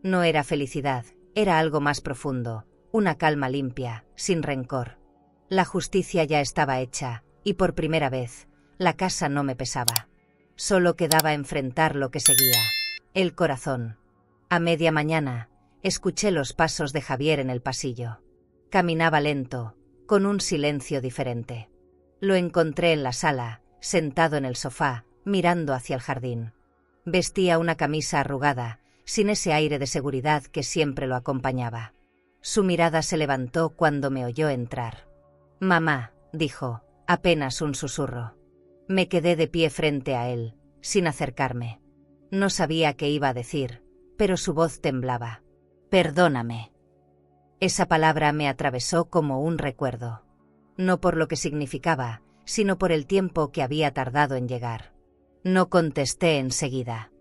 No era felicidad, era algo más profundo, una calma limpia, sin rencor. La justicia ya estaba hecha, y por primera vez, la casa no me pesaba. Solo quedaba enfrentar lo que seguía, el corazón. A media mañana, escuché los pasos de Javier en el pasillo. Caminaba lento, con un silencio diferente. Lo encontré en la sala, sentado en el sofá, mirando hacia el jardín. Vestía una camisa arrugada, sin ese aire de seguridad que siempre lo acompañaba. Su mirada se levantó cuando me oyó entrar. «Mamá», dijo, apenas un susurro. Me quedé de pie frente a él, sin acercarme. No sabía qué iba a decir, pero su voz temblaba. «Perdóname». Esa palabra me atravesó como un recuerdo. No por lo que significaba, sino por el tiempo que había tardado en llegar. No contesté enseguida.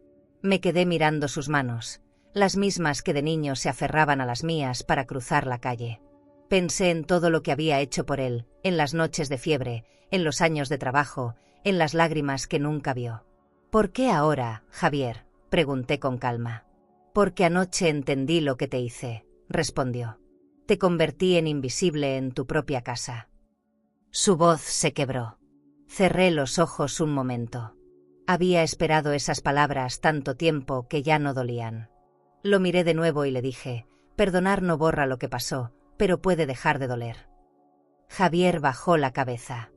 Me quedé mirando sus manos, las mismas que de niño se aferraban a las mías para cruzar la calle. Pensé en todo lo que había hecho por él, en las noches de fiebre, en los años de trabajo, en las lágrimas que nunca vio. «¿Por qué ahora, Javier?», pregunté con calma. «Porque anoche entendí lo que te hice», respondió. «Te convertí en invisible en tu propia casa». Su voz se quebró. Cerré los ojos un momento. Había esperado esas palabras tanto tiempo que ya no dolían. Lo miré de nuevo y le dije, «Perdonar no borra lo que pasó, pero puede dejar de doler». Javier bajó la cabeza.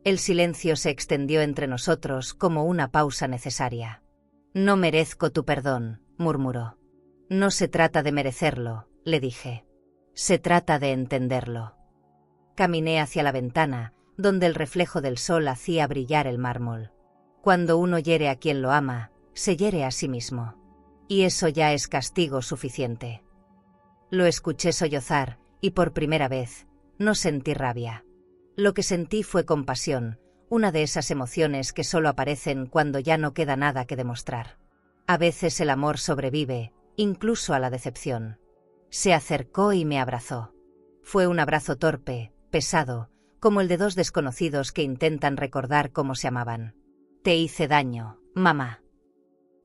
El silencio se extendió entre nosotros como una pausa necesaria. «No merezco tu perdón», murmuró. «No se trata de merecerlo», le dije. «Se trata de entenderlo». Caminé hacia la ventana, donde el reflejo del sol hacía brillar el mármol. Cuando uno hiere a quien lo ama, se hiere a sí mismo. Y eso ya es castigo suficiente. Lo escuché sollozar, y por primera vez, no sentí rabia. Lo que sentí fue compasión, una de esas emociones que solo aparecen cuando ya no queda nada que demostrar. A veces el amor sobrevive, incluso a la decepción. Se acercó y me abrazó. Fue un abrazo torpe, pesado, como el de dos desconocidos que intentan recordar cómo se amaban. «Te hice daño, mamá».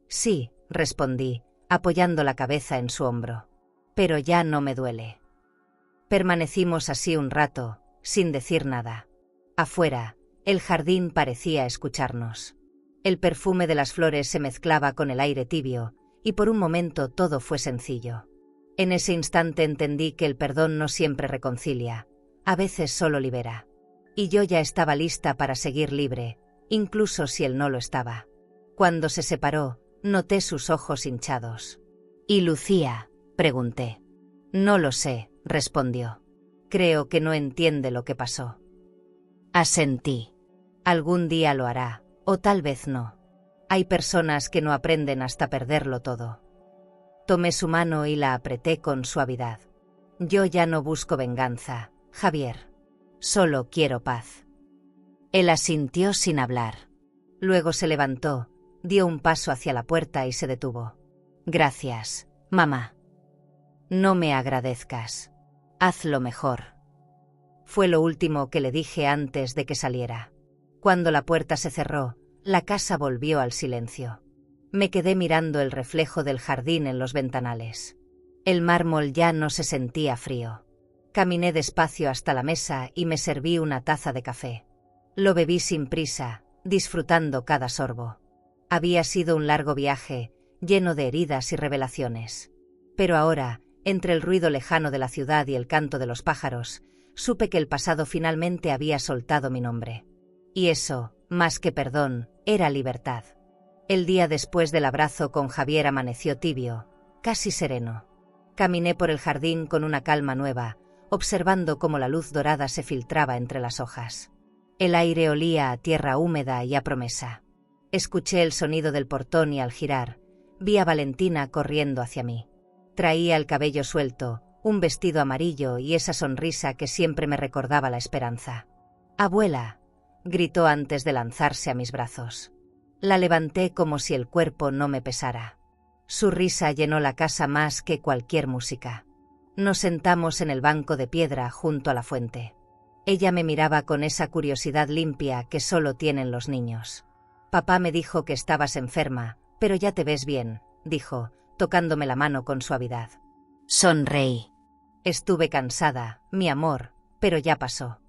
«Sí», respondí, apoyando la cabeza en su hombro. «Pero ya no me duele». Permanecimos así un rato, sin decir nada. Afuera, el jardín parecía escucharnos. El perfume de las flores se mezclaba con el aire tibio, y por un momento todo fue sencillo. En ese instante entendí que el perdón no siempre reconcilia, a veces solo libera. Y yo ya estaba lista para seguir libre, incluso si él no lo estaba. Cuando se separó, noté sus ojos hinchados. «¿Y Lucía?», pregunté. «No lo sé», respondió. «Creo que no entiende lo que pasó». Asentí. Algún día lo hará, o tal vez no. Hay personas que no aprenden hasta perderlo todo. Tomé su mano y la apreté con suavidad. «Yo ya no busco venganza, Javier. Solo quiero paz». Él asintió sin hablar. Luego se levantó, dio un paso hacia la puerta y se detuvo. «Gracias, mamá». «No me agradezcas. Hazlo mejor». Fue lo último que le dije antes de que saliera. Cuando la puerta se cerró, la casa volvió al silencio. Me quedé mirando el reflejo del jardín en los ventanales. El mármol ya no se sentía frío. Caminé despacio hasta la mesa y me serví una taza de café. Lo bebí sin prisa, disfrutando cada sorbo. Había sido un largo viaje, lleno de heridas y revelaciones. Pero ahora, entre el ruido lejano de la ciudad y el canto de los pájaros, supe que el pasado finalmente había soltado mi nombre. Y eso, más que perdón, era libertad. El día después del abrazo con Javier amaneció tibio, casi sereno. Caminé por el jardín con una calma nueva, observando cómo la luz dorada se filtraba entre las hojas. El aire olía a tierra húmeda y a promesa. Escuché el sonido del portón y al girar, vi a Valentina corriendo hacia mí. Traía el cabello suelto, un vestido amarillo y esa sonrisa que siempre me recordaba la esperanza. «Abuela», gritó antes de lanzarse a mis brazos. La levanté como si el cuerpo no me pesara. Su risa llenó la casa más que cualquier música. Nos sentamos en el banco de piedra junto a la fuente. Ella me miraba con esa curiosidad limpia que solo tienen los niños. «Papá me dijo que estabas enferma, pero ya te ves bien», dijo, tocándome la mano con suavidad. Sonreí. «Estuve cansada, mi amor, pero ya pasó».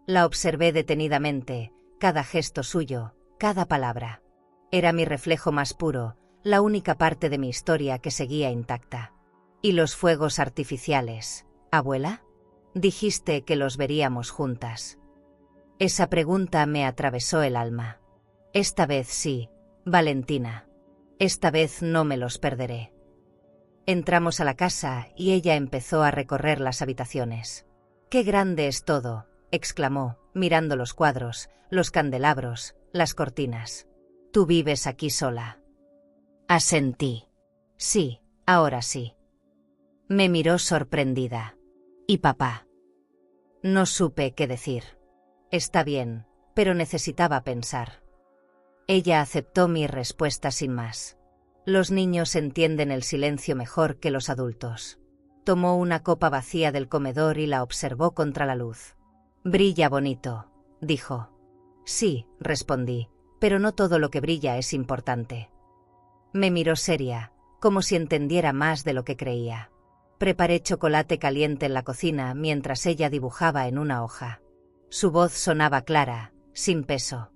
La observé detenidamente, cada gesto suyo, cada palabra. Era mi reflejo más puro, la única parte de mi historia que seguía intacta. «¿Y los fuegos artificiales, abuela? Dijiste que los veríamos juntas». Esa pregunta me atravesó el alma. «Esta vez sí, Valentina. Esta vez no me los perderé». Entramos a la casa y ella empezó a recorrer las habitaciones. «¡Qué grande es todo!», exclamó, mirando los cuadros, los candelabros, las cortinas. «¿Tú vives aquí sola?». Asentí. «Sí, ahora sí». Me miró sorprendida. «¿Y papá?». No supe qué decir. Está bien, pero necesitaba pensar. Ella aceptó mi respuesta sin más. Los niños entienden el silencio mejor que los adultos. Tomó una copa vacía del comedor y la observó contra la luz. «Brilla bonito», dijo. «Sí», respondí, «pero no todo lo que brilla es importante». Me miró seria, como si entendiera más de lo que creía. Preparé chocolate caliente en la cocina mientras ella dibujaba en una hoja. Su voz sonaba clara, sin peso.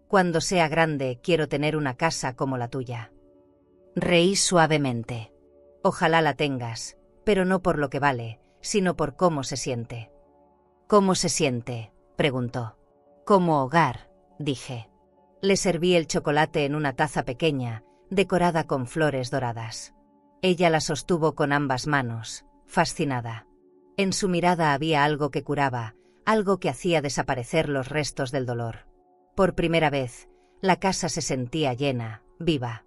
«Cuando sea grande quiero tener una casa como la tuya». Reí suavemente. «Ojalá la tengas, pero no por lo que vale, sino por cómo se siente». «¿Cómo se siente?», preguntó. «Como hogar», dije. Le serví el chocolate en una taza pequeña, decorada con flores doradas. Ella la sostuvo con ambas manos, fascinada. En su mirada había algo que curaba, algo que hacía desaparecer los restos del dolor. Por primera vez, la casa se sentía llena, viva.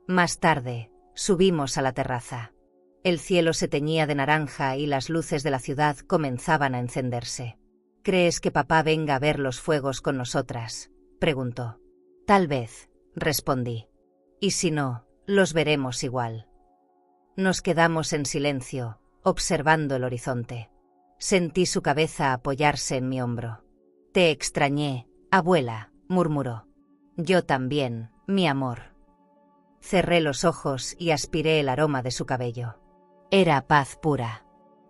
Más tarde, subimos a la terraza. El cielo se teñía de naranja y las luces de la ciudad comenzaban a encenderse. «¿Crees que papá venga a ver los fuegos con nosotras?», preguntó. «Tal vez», respondí. «Y si no, los veremos igual». Nos quedamos en silencio, observando el horizonte. Sentí su cabeza apoyarse en mi hombro. «Te extrañé, abuela», murmuró. «Yo también, mi amor». Cerré los ojos y aspiré el aroma de su cabello. Era paz pura.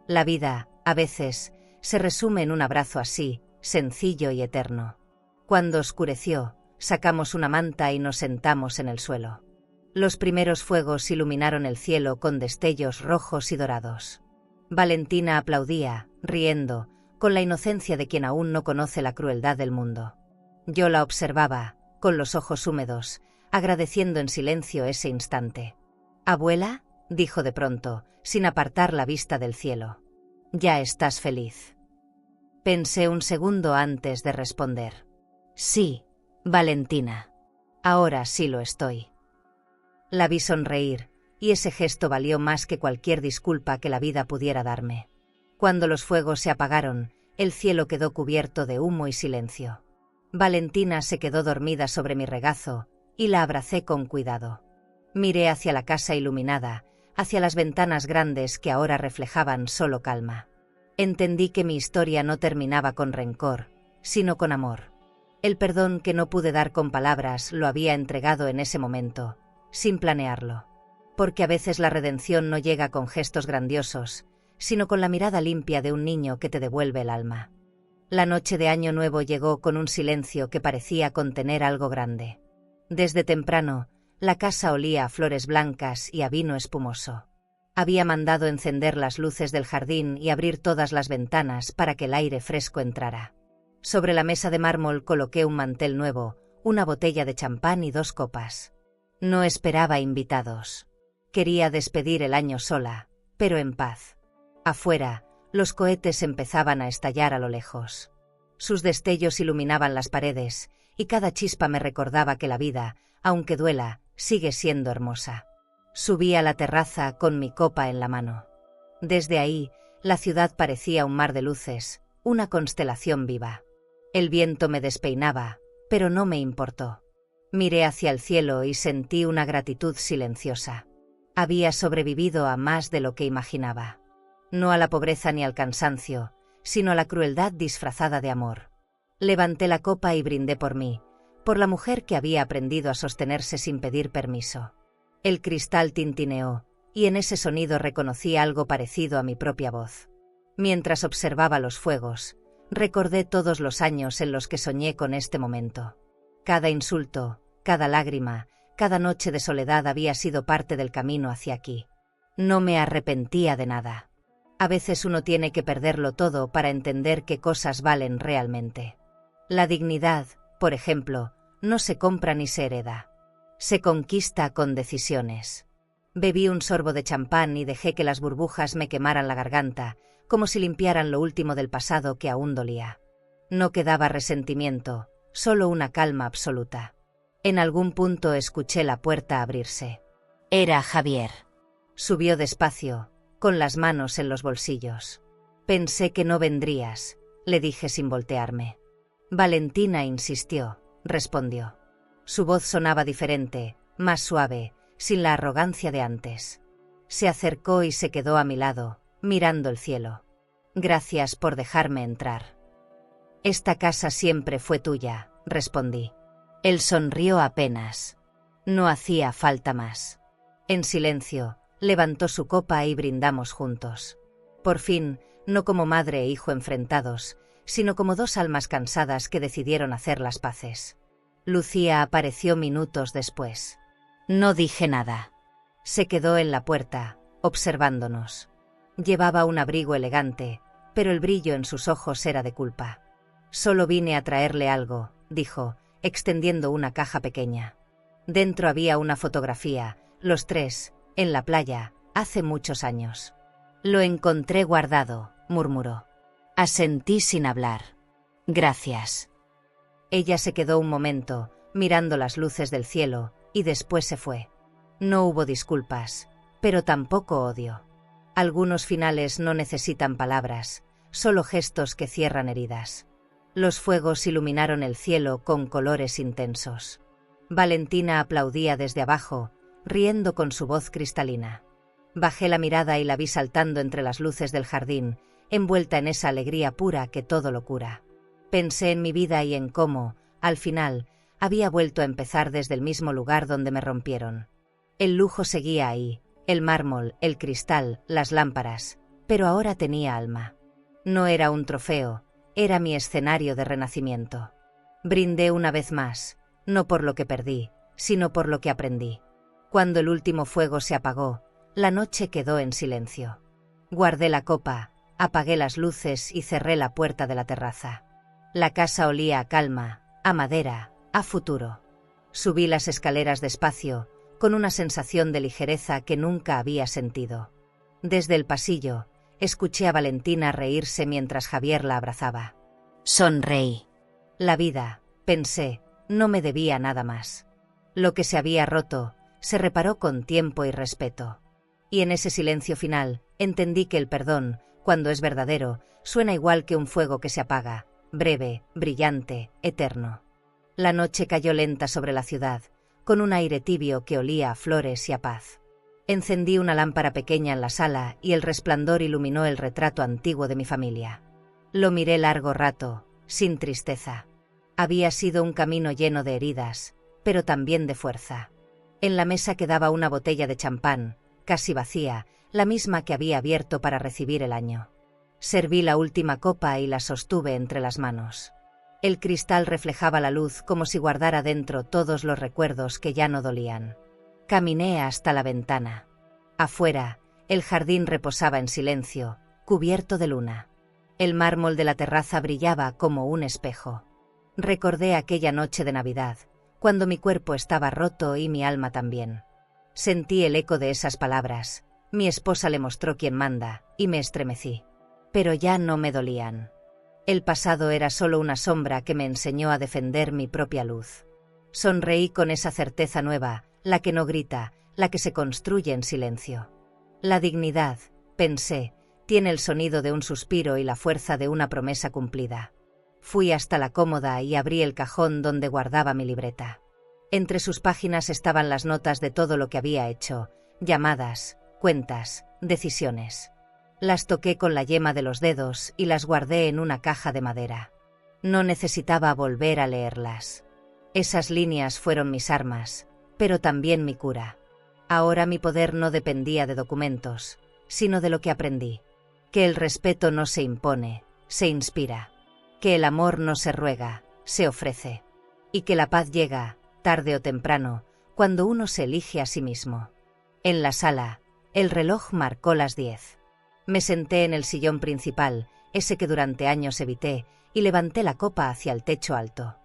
La vida, a veces, se resume en un abrazo así, sencillo y eterno. Cuando oscureció, sacamos una manta y nos sentamos en el suelo. Los primeros fuegos iluminaron el cielo con destellos rojos y dorados. Valentina aplaudía, riendo, con la inocencia de quien aún no conoce la crueldad del mundo. Yo la observaba, con los ojos húmedos, agradeciendo en silencio ese instante. «Abuela», dijo de pronto, sin apartar la vista del cielo. «¿Ya estás feliz?». Pensé un segundo antes de responder. «Sí, Valentina. Ahora sí lo estoy». La vi sonreír, y ese gesto valió más que cualquier disculpa que la vida pudiera darme. Cuando los fuegos se apagaron, el cielo quedó cubierto de humo y silencio. Valentina se quedó dormida sobre mi regazo, y la abracé con cuidado. Miré hacia la casa iluminada, hacia las ventanas grandes que ahora reflejaban solo calma. Entendí que mi historia no terminaba con rencor, sino con amor. El perdón que no pude dar con palabras lo había entregado en ese momento, sin planearlo. Porque a veces la redención no llega con gestos grandiosos, sino con la mirada limpia de un niño que te devuelve el alma. La noche de Año Nuevo llegó con un silencio que parecía contener algo grande. Desde temprano, la casa olía a flores blancas y a vino espumoso. Había mandado encender las luces del jardín y abrir todas las ventanas para que el aire fresco entrara. Sobre la mesa de mármol coloqué un mantel nuevo, una botella de champán y 2 copas. No esperaba invitados. Quería despedir el año sola, pero en paz. Afuera, los cohetes empezaban a estallar a lo lejos. Sus destellos iluminaban las paredes, y cada chispa me recordaba que la vida, aunque duela, sigue siendo hermosa. Subí a la terraza con mi copa en la mano. Desde ahí, la ciudad parecía un mar de luces, una constelación viva. El viento me despeinaba, pero no me importó. Miré hacia el cielo y sentí una gratitud silenciosa. Había sobrevivido a más de lo que imaginaba. No a la pobreza ni al cansancio, sino a la crueldad disfrazada de amor. Levanté la copa y brindé por mí, por la mujer que había aprendido a sostenerse sin pedir permiso. El cristal tintineó, y en ese sonido reconocí algo parecido a mi propia voz. Mientras observaba los fuegos, recordé todos los años en los que soñé con este momento. Cada insulto, cada lágrima, cada noche de soledad había sido parte del camino hacia aquí. No me arrepentía de nada. A veces uno tiene que perderlo todo para entender qué cosas valen realmente. La dignidad, por ejemplo, no se compra ni se hereda. Se conquista con decisiones. Bebí un sorbo de champán y dejé que las burbujas me quemaran la garganta, como si limpiaran lo último del pasado que aún dolía. No quedaba resentimiento, solo una calma absoluta. En algún punto escuché la puerta abrirse. Era Javier. Subió despacio, con las manos en los bolsillos. Pensé que no vendrías, le dije sin voltearme. Valentina insistió, respondió. Su voz sonaba diferente, más suave, sin la arrogancia de antes. Se acercó y se quedó a mi lado, mirando el cielo. Gracias por dejarme entrar. Esta casa siempre fue tuya, respondí. Él sonrió apenas. No hacía falta más. En silencio, levantó su copa y brindamos juntos. Por fin, no como madre e hijo enfrentados, sino como dos almas cansadas que decidieron hacer las paces. Lucía apareció minutos después. No dije nada. Se quedó en la puerta, observándonos. Llevaba un abrigo elegante, pero el brillo en sus ojos era de culpa. Solo vine a traerle algo, dijo, extendiendo una caja pequeña. Dentro había una fotografía, los tres, en la playa, hace muchos años. Lo encontré guardado, murmuró. Asentí sin hablar. Gracias. Ella se quedó un momento, mirando las luces del cielo, y después se fue. No hubo disculpas, pero tampoco odio. Algunos finales no necesitan palabras, solo gestos que cierran heridas. Los fuegos iluminaron el cielo con colores intensos. Valentina aplaudía desde abajo, riendo con su voz cristalina. Bajé la mirada y la vi saltando entre las luces del jardín, envuelta en esa alegría pura que todo lo cura. Pensé en mi vida y en cómo, al final, había vuelto a empezar desde el mismo lugar donde me rompieron. El lujo seguía ahí, el mármol, el cristal, las lámparas, pero ahora tenía alma. No era un trofeo, era mi escenario de renacimiento. Brindé una vez más, no por lo que perdí, sino por lo que aprendí. Cuando el último fuego se apagó, la noche quedó en silencio. Guardé la copa, apagué las luces y cerré la puerta de la terraza. La casa olía a calma, a madera, a futuro. Subí las escaleras despacio, con una sensación de ligereza que nunca había sentido. Desde el pasillo, escuché a Valentina reírse mientras Javier la abrazaba. Sonreí. La vida, pensé, no me debía nada más. Lo que se había roto, se reparó con tiempo y respeto. Y en ese silencio final, entendí que el perdón, cuando es verdadero, suena igual que un fuego que se apaga, breve, brillante, eterno. La noche cayó lenta sobre la ciudad, con un aire tibio que olía a flores y a paz. Encendí una lámpara pequeña en la sala y el resplandor iluminó el retrato antiguo de mi familia. Lo miré largo rato, sin tristeza. Había sido un camino lleno de heridas, pero también de fuerza. En la mesa quedaba una botella de champán, casi vacía, la misma que había abierto para recibir el año. Serví la última copa y la sostuve entre las manos. El cristal reflejaba la luz como si guardara dentro todos los recuerdos que ya no dolían. Caminé hasta la ventana. Afuera, el jardín reposaba en silencio, cubierto de luna. El mármol de la terraza brillaba como un espejo. Recordé aquella noche de Navidad, cuando mi cuerpo estaba roto y mi alma también. Sentí el eco de esas palabras, Mi esposa le mostró quién manda, y me estremecí. Pero ya no me dolían. El pasado era solo una sombra que me enseñó a defender mi propia luz. Sonreí con esa certeza nueva, la que no grita, la que se construye en silencio. La dignidad, pensé, tiene el sonido de un suspiro y la fuerza de una promesa cumplida. Fui hasta la cómoda y abrí el cajón donde guardaba mi libreta. Entre sus páginas estaban las notas de todo lo que había hecho, llamadas, cuentas, decisiones. Las toqué con la yema de los dedos y las guardé en una caja de madera. No necesitaba volver a leerlas. Esas líneas fueron mis armas, pero también mi cura. Ahora mi poder no dependía de documentos, sino de lo que aprendí. Que el respeto no se impone, se inspira. Que el amor no se ruega, se ofrece. Y que la paz llega, tarde o temprano, cuando uno se elige a sí mismo. En la sala, el reloj marcó las 10. Me senté en el sillón principal, ese que durante años evité, y levanté la copa hacia el techo alto.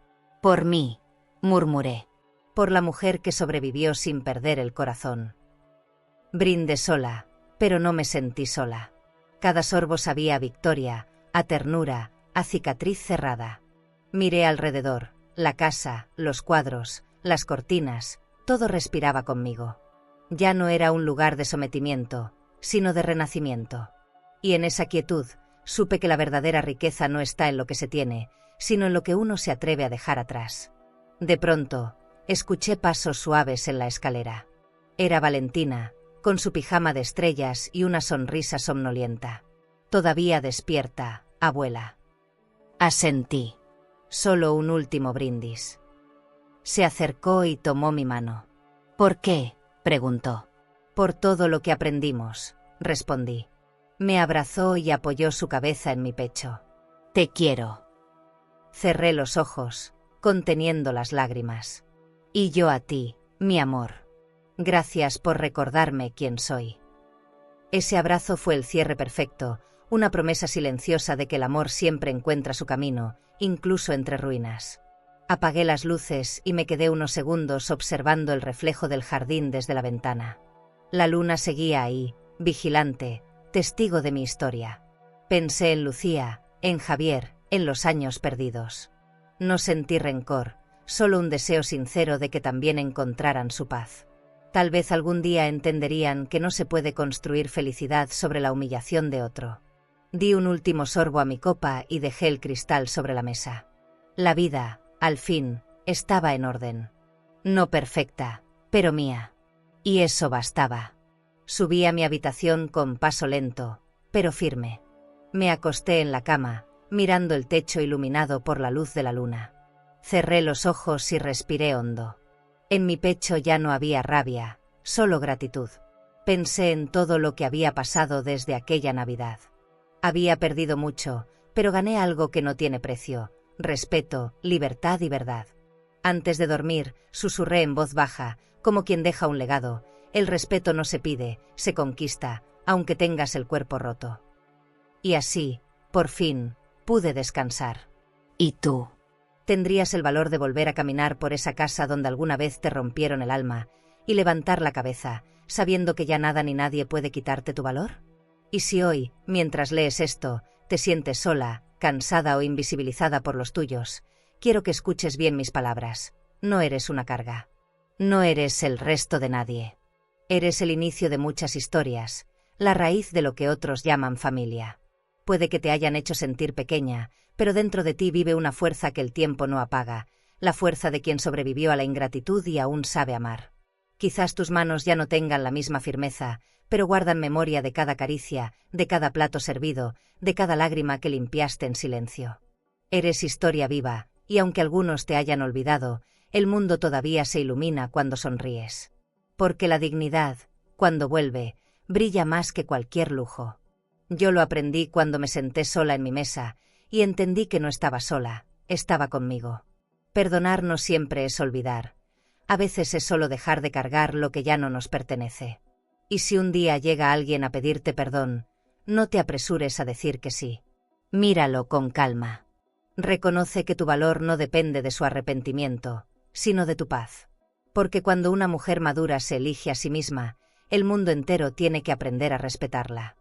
Por mí, murmuré. Por la mujer que sobrevivió sin perder el corazón. Brindé sola, pero no me sentí sola. Cada sorbo sabía a victoria, a ternura, a cicatriz cerrada. Miré alrededor, la casa, los cuadros, las cortinas, todo respiraba conmigo. Ya no era un lugar de sometimiento, sino de renacimiento. Y en esa quietud, supe que la verdadera riqueza no está en lo que se tiene, sino en lo que uno se atreve a dejar atrás. De pronto, escuché pasos suaves en la escalera. Era Valentina, con su pijama de estrellas y una sonrisa somnolienta. Todavía despierta, abuela. Asentí. Solo un último brindis. Se acercó y tomó mi mano. ¿Por qué?, preguntó. Por todo lo que aprendimos, respondí. Me abrazó y apoyó su cabeza en mi pecho. Te quiero. Cerré los ojos, conteniendo las lágrimas. Y yo a ti, mi amor. Gracias por recordarme quién soy. Ese abrazo fue el cierre perfecto, una promesa silenciosa de que el amor siempre encuentra su camino, incluso entre ruinas. Apagué las luces y me quedé unos segundos observando el reflejo del jardín desde la ventana. La luna seguía ahí, vigilante, testigo de mi historia. Pensé en Lucía, en Javier, en los años perdidos. No sentí rencor, solo un deseo sincero de que también encontraran su paz. Tal vez algún día entenderían que no se puede construir felicidad sobre la humillación de otro. Di un último sorbo a mi copa y dejé el cristal sobre la mesa. La vida, al fin, estaba en orden. No perfecta, pero mía. Y eso bastaba. Subí a mi habitación con paso lento, pero firme. Me acosté en la cama, mirando el techo iluminado por la luz de la luna. Cerré los ojos y respiré hondo. En mi pecho ya no había rabia, solo gratitud. Pensé en todo lo que había pasado desde aquella Navidad. Había perdido mucho, pero gané algo que no tiene precio: respeto, libertad y verdad. Antes de dormir, susurré en voz baja, como quien deja un legado: el respeto no se pide, se conquista, aunque tengas el cuerpo roto. Y así, por fin, pude descansar. ¿Y tú? ¿Tendrías el valor de volver a caminar por esa casa donde alguna vez te rompieron el alma, y levantar la cabeza, sabiendo que ya nada ni nadie puede quitarte tu valor? Y si hoy, mientras lees esto, te sientes sola, cansada o invisibilizada por los tuyos, quiero que escuches bien mis palabras. No eres una carga. No eres el resto de nadie. Eres el inicio de muchas historias, la raíz de lo que otros llaman familia. Puede que te hayan hecho sentir pequeña, pero dentro de ti vive una fuerza que el tiempo no apaga, la fuerza de quien sobrevivió a la ingratitud y aún sabe amar. Quizás tus manos ya no tengan la misma firmeza, pero guardan memoria de cada caricia, de cada plato servido, de cada lágrima que limpiaste en silencio. Eres historia viva, y aunque algunos te hayan olvidado, el mundo todavía se ilumina cuando sonríes. Porque la dignidad, cuando vuelve, brilla más que cualquier lujo. Yo lo aprendí cuando me senté sola en mi mesa, y entendí que no estaba sola, estaba conmigo. Perdonar no siempre es olvidar. A veces es solo dejar de cargar lo que ya no nos pertenece. Y si un día llega alguien a pedirte perdón, no te apresures a decir que sí. Míralo con calma. Reconoce que tu valor no depende de su arrepentimiento, sino de tu paz. Porque cuando una mujer madura se elige a sí misma, El mundo entero tiene que aprender a respetarla.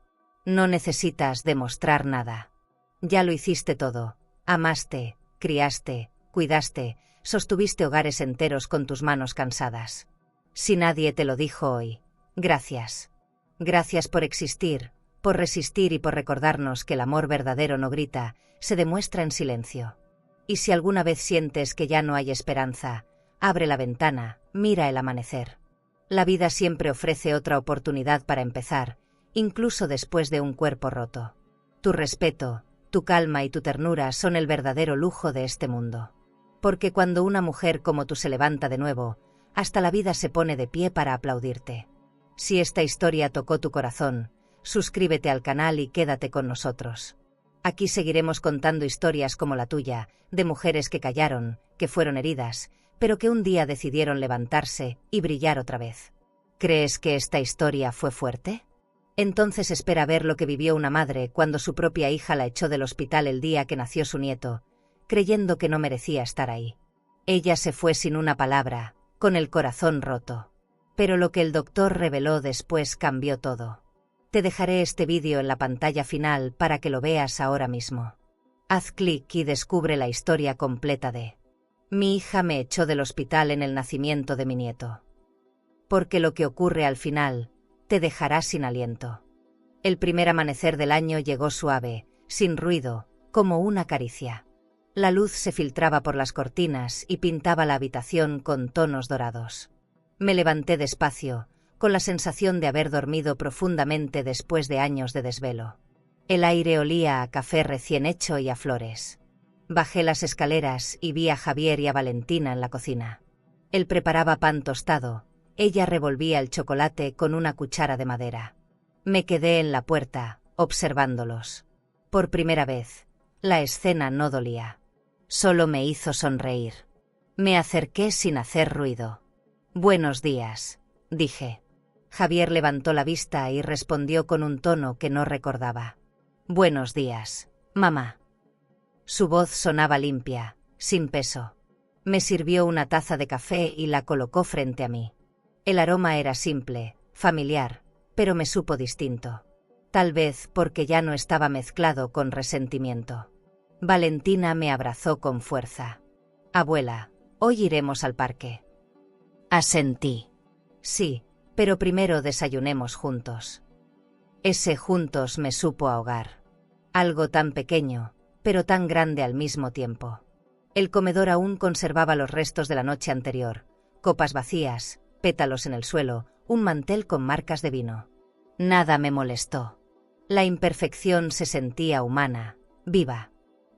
No necesitas demostrar nada. Ya lo hiciste todo. Amaste, criaste, cuidaste, sostuviste hogares enteros con tus manos cansadas. Si nadie te lo dijo hoy, gracias. Gracias por existir, por resistir y por recordarnos que el amor verdadero no grita, se demuestra en silencio. Y si alguna vez sientes que ya no hay esperanza, abre la ventana, mira el amanecer. La vida siempre ofrece otra oportunidad para empezar, incluso después de un cuerpo roto. Tu respeto, tu calma y tu ternura son el verdadero lujo de este mundo. Porque cuando una mujer como tú se levanta de nuevo, hasta la vida se pone de pie para aplaudirte. Si esta historia tocó tu corazón, suscríbete al canal y quédate con nosotros. Aquí seguiremos contando historias como la tuya, de mujeres que callaron, que fueron heridas, pero que un día decidieron levantarse y brillar otra vez. ¿Crees que esta historia fue fuerte? Entonces espera ver lo que vivió una madre cuando su propia hija la echó del hospital el día que nació su nieto, creyendo que no merecía estar ahí. Ella se fue sin una palabra, con el corazón roto. Pero lo que el doctor reveló después cambió todo. Te dejaré este vídeo en la pantalla final para que lo veas ahora mismo. Haz clic y descubre la historia completa de Mi hija me echó del hospital en el nacimiento de mi nieto. Porque lo que ocurre al final te dejará sin aliento. El primer amanecer del año llegó suave, sin ruido, como una caricia. La luz se filtraba por las cortinas y pintaba la habitación con tonos dorados. Me levanté despacio, con la sensación de haber dormido profundamente después de años de desvelo. El aire olía a café recién hecho y a flores. Bajé las escaleras y vi a Javier y a Valentina en la cocina. Él preparaba pan tostado, ella revolvía el chocolate con una cuchara de madera. Me quedé en la puerta, observándolos. Por primera vez, la escena no dolía. Solo me hizo sonreír. Me acerqué sin hacer ruido. «Buenos días», dije. Javier levantó la vista y respondió con un tono que no recordaba. «Buenos días, mamá». Su voz sonaba limpia, sin peso. Me sirvió una taza de café y la colocó frente a mí. El aroma era simple, familiar, pero me supo distinto. Tal vez porque ya no estaba mezclado con resentimiento. Valentina me abrazó con fuerza. «Abuela, hoy iremos al parque». Asentí. «Sí, pero primero desayunemos juntos». Ese juntos me supo ahogar. Algo tan pequeño, pero tan grande al mismo tiempo. El comedor aún conservaba los restos de la noche anterior, copas vacías, pétalos en el suelo, un mantel con marcas de vino. Nada me molestó. La imperfección se sentía humana, viva.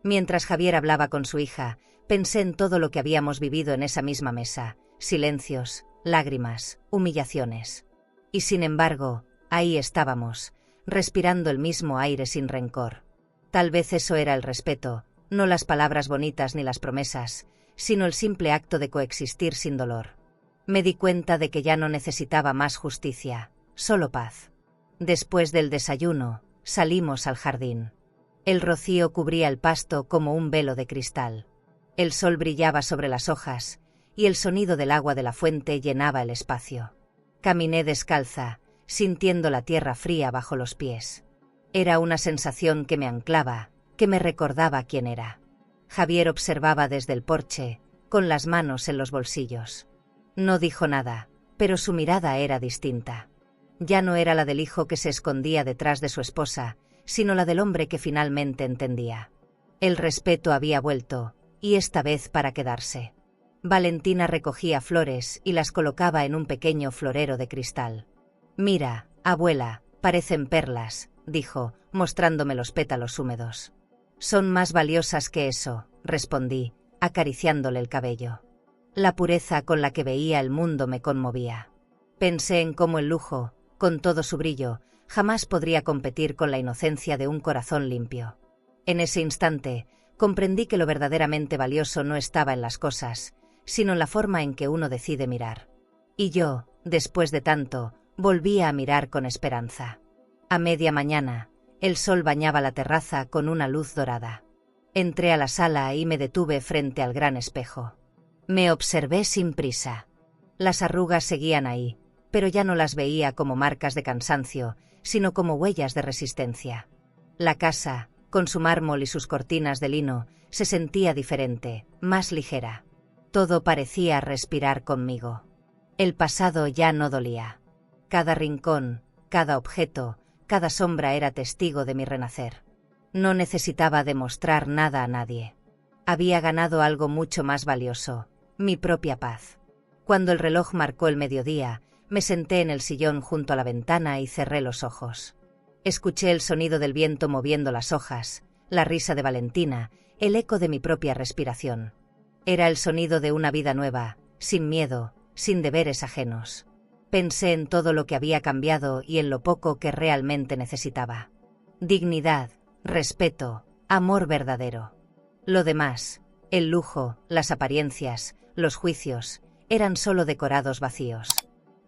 Mientras Javier hablaba con su hija, pensé en todo lo que habíamos vivido en esa misma mesa, silencios, lágrimas, humillaciones. Y sin embargo, ahí estábamos, respirando el mismo aire sin rencor. Tal vez eso era el respeto, no las palabras bonitas ni las promesas, sino el simple acto de coexistir sin dolor. Me di cuenta de que ya no necesitaba más justicia, solo paz. Después del desayuno, salimos al jardín. El rocío cubría el pasto como un velo de cristal. El sol brillaba sobre las hojas, y el sonido del agua de la fuente llenaba el espacio. Caminé descalza, sintiendo la tierra fría bajo los pies. Era una sensación que me anclaba, que me recordaba quién era. Javier observaba desde el porche, con las manos en los bolsillos. No dijo nada, pero su mirada era distinta. Ya no era la del hijo que se escondía detrás de su esposa, sino la del hombre que finalmente entendía. El respeto había vuelto, y esta vez para quedarse. Valentina recogía flores y las colocaba en un pequeño florero de cristal. «Mira, abuela, parecen perlas», dijo, mostrándome los pétalos húmedos. «Son más valiosas que eso», respondí, acariciándole el cabello. La pureza con la que veía el mundo me conmovía. Pensé en cómo el lujo, con todo su brillo, jamás podría competir con la inocencia de un corazón limpio. En ese instante, comprendí que lo verdaderamente valioso no estaba en las cosas, sino en la forma en que uno decide mirar. Y yo, después de tanto, volvía a mirar con esperanza. A media mañana, el sol bañaba la terraza con una luz dorada. Entré a la sala y me detuve frente al gran espejo. Me observé sin prisa. Las arrugas seguían ahí, pero ya no las veía como marcas de cansancio, sino como huellas de resistencia. La casa, con su mármol y sus cortinas de lino, se sentía diferente, más ligera. Todo parecía respirar conmigo. El pasado ya no dolía. Cada rincón, cada objeto, cada sombra era testigo de mi renacer. No necesitaba demostrar nada a nadie. Había ganado algo mucho más valioso, mi propia paz. Cuando el reloj marcó el mediodía, me senté en el sillón junto a la ventana y cerré los ojos. Escuché el sonido del viento moviendo las hojas, la risa de Valentina, el eco de mi propia respiración. Era el sonido de una vida nueva, sin miedo, sin deberes ajenos. Pensé en todo lo que había cambiado y en lo poco que realmente necesitaba. Dignidad, respeto, amor verdadero. Lo demás, el lujo, las apariencias, los juicios, eran solo decorados vacíos.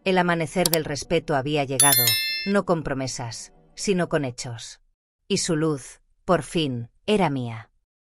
El amanecer del respeto había llegado, no con promesas, sino con hechos. Y su luz, por fin, era mía.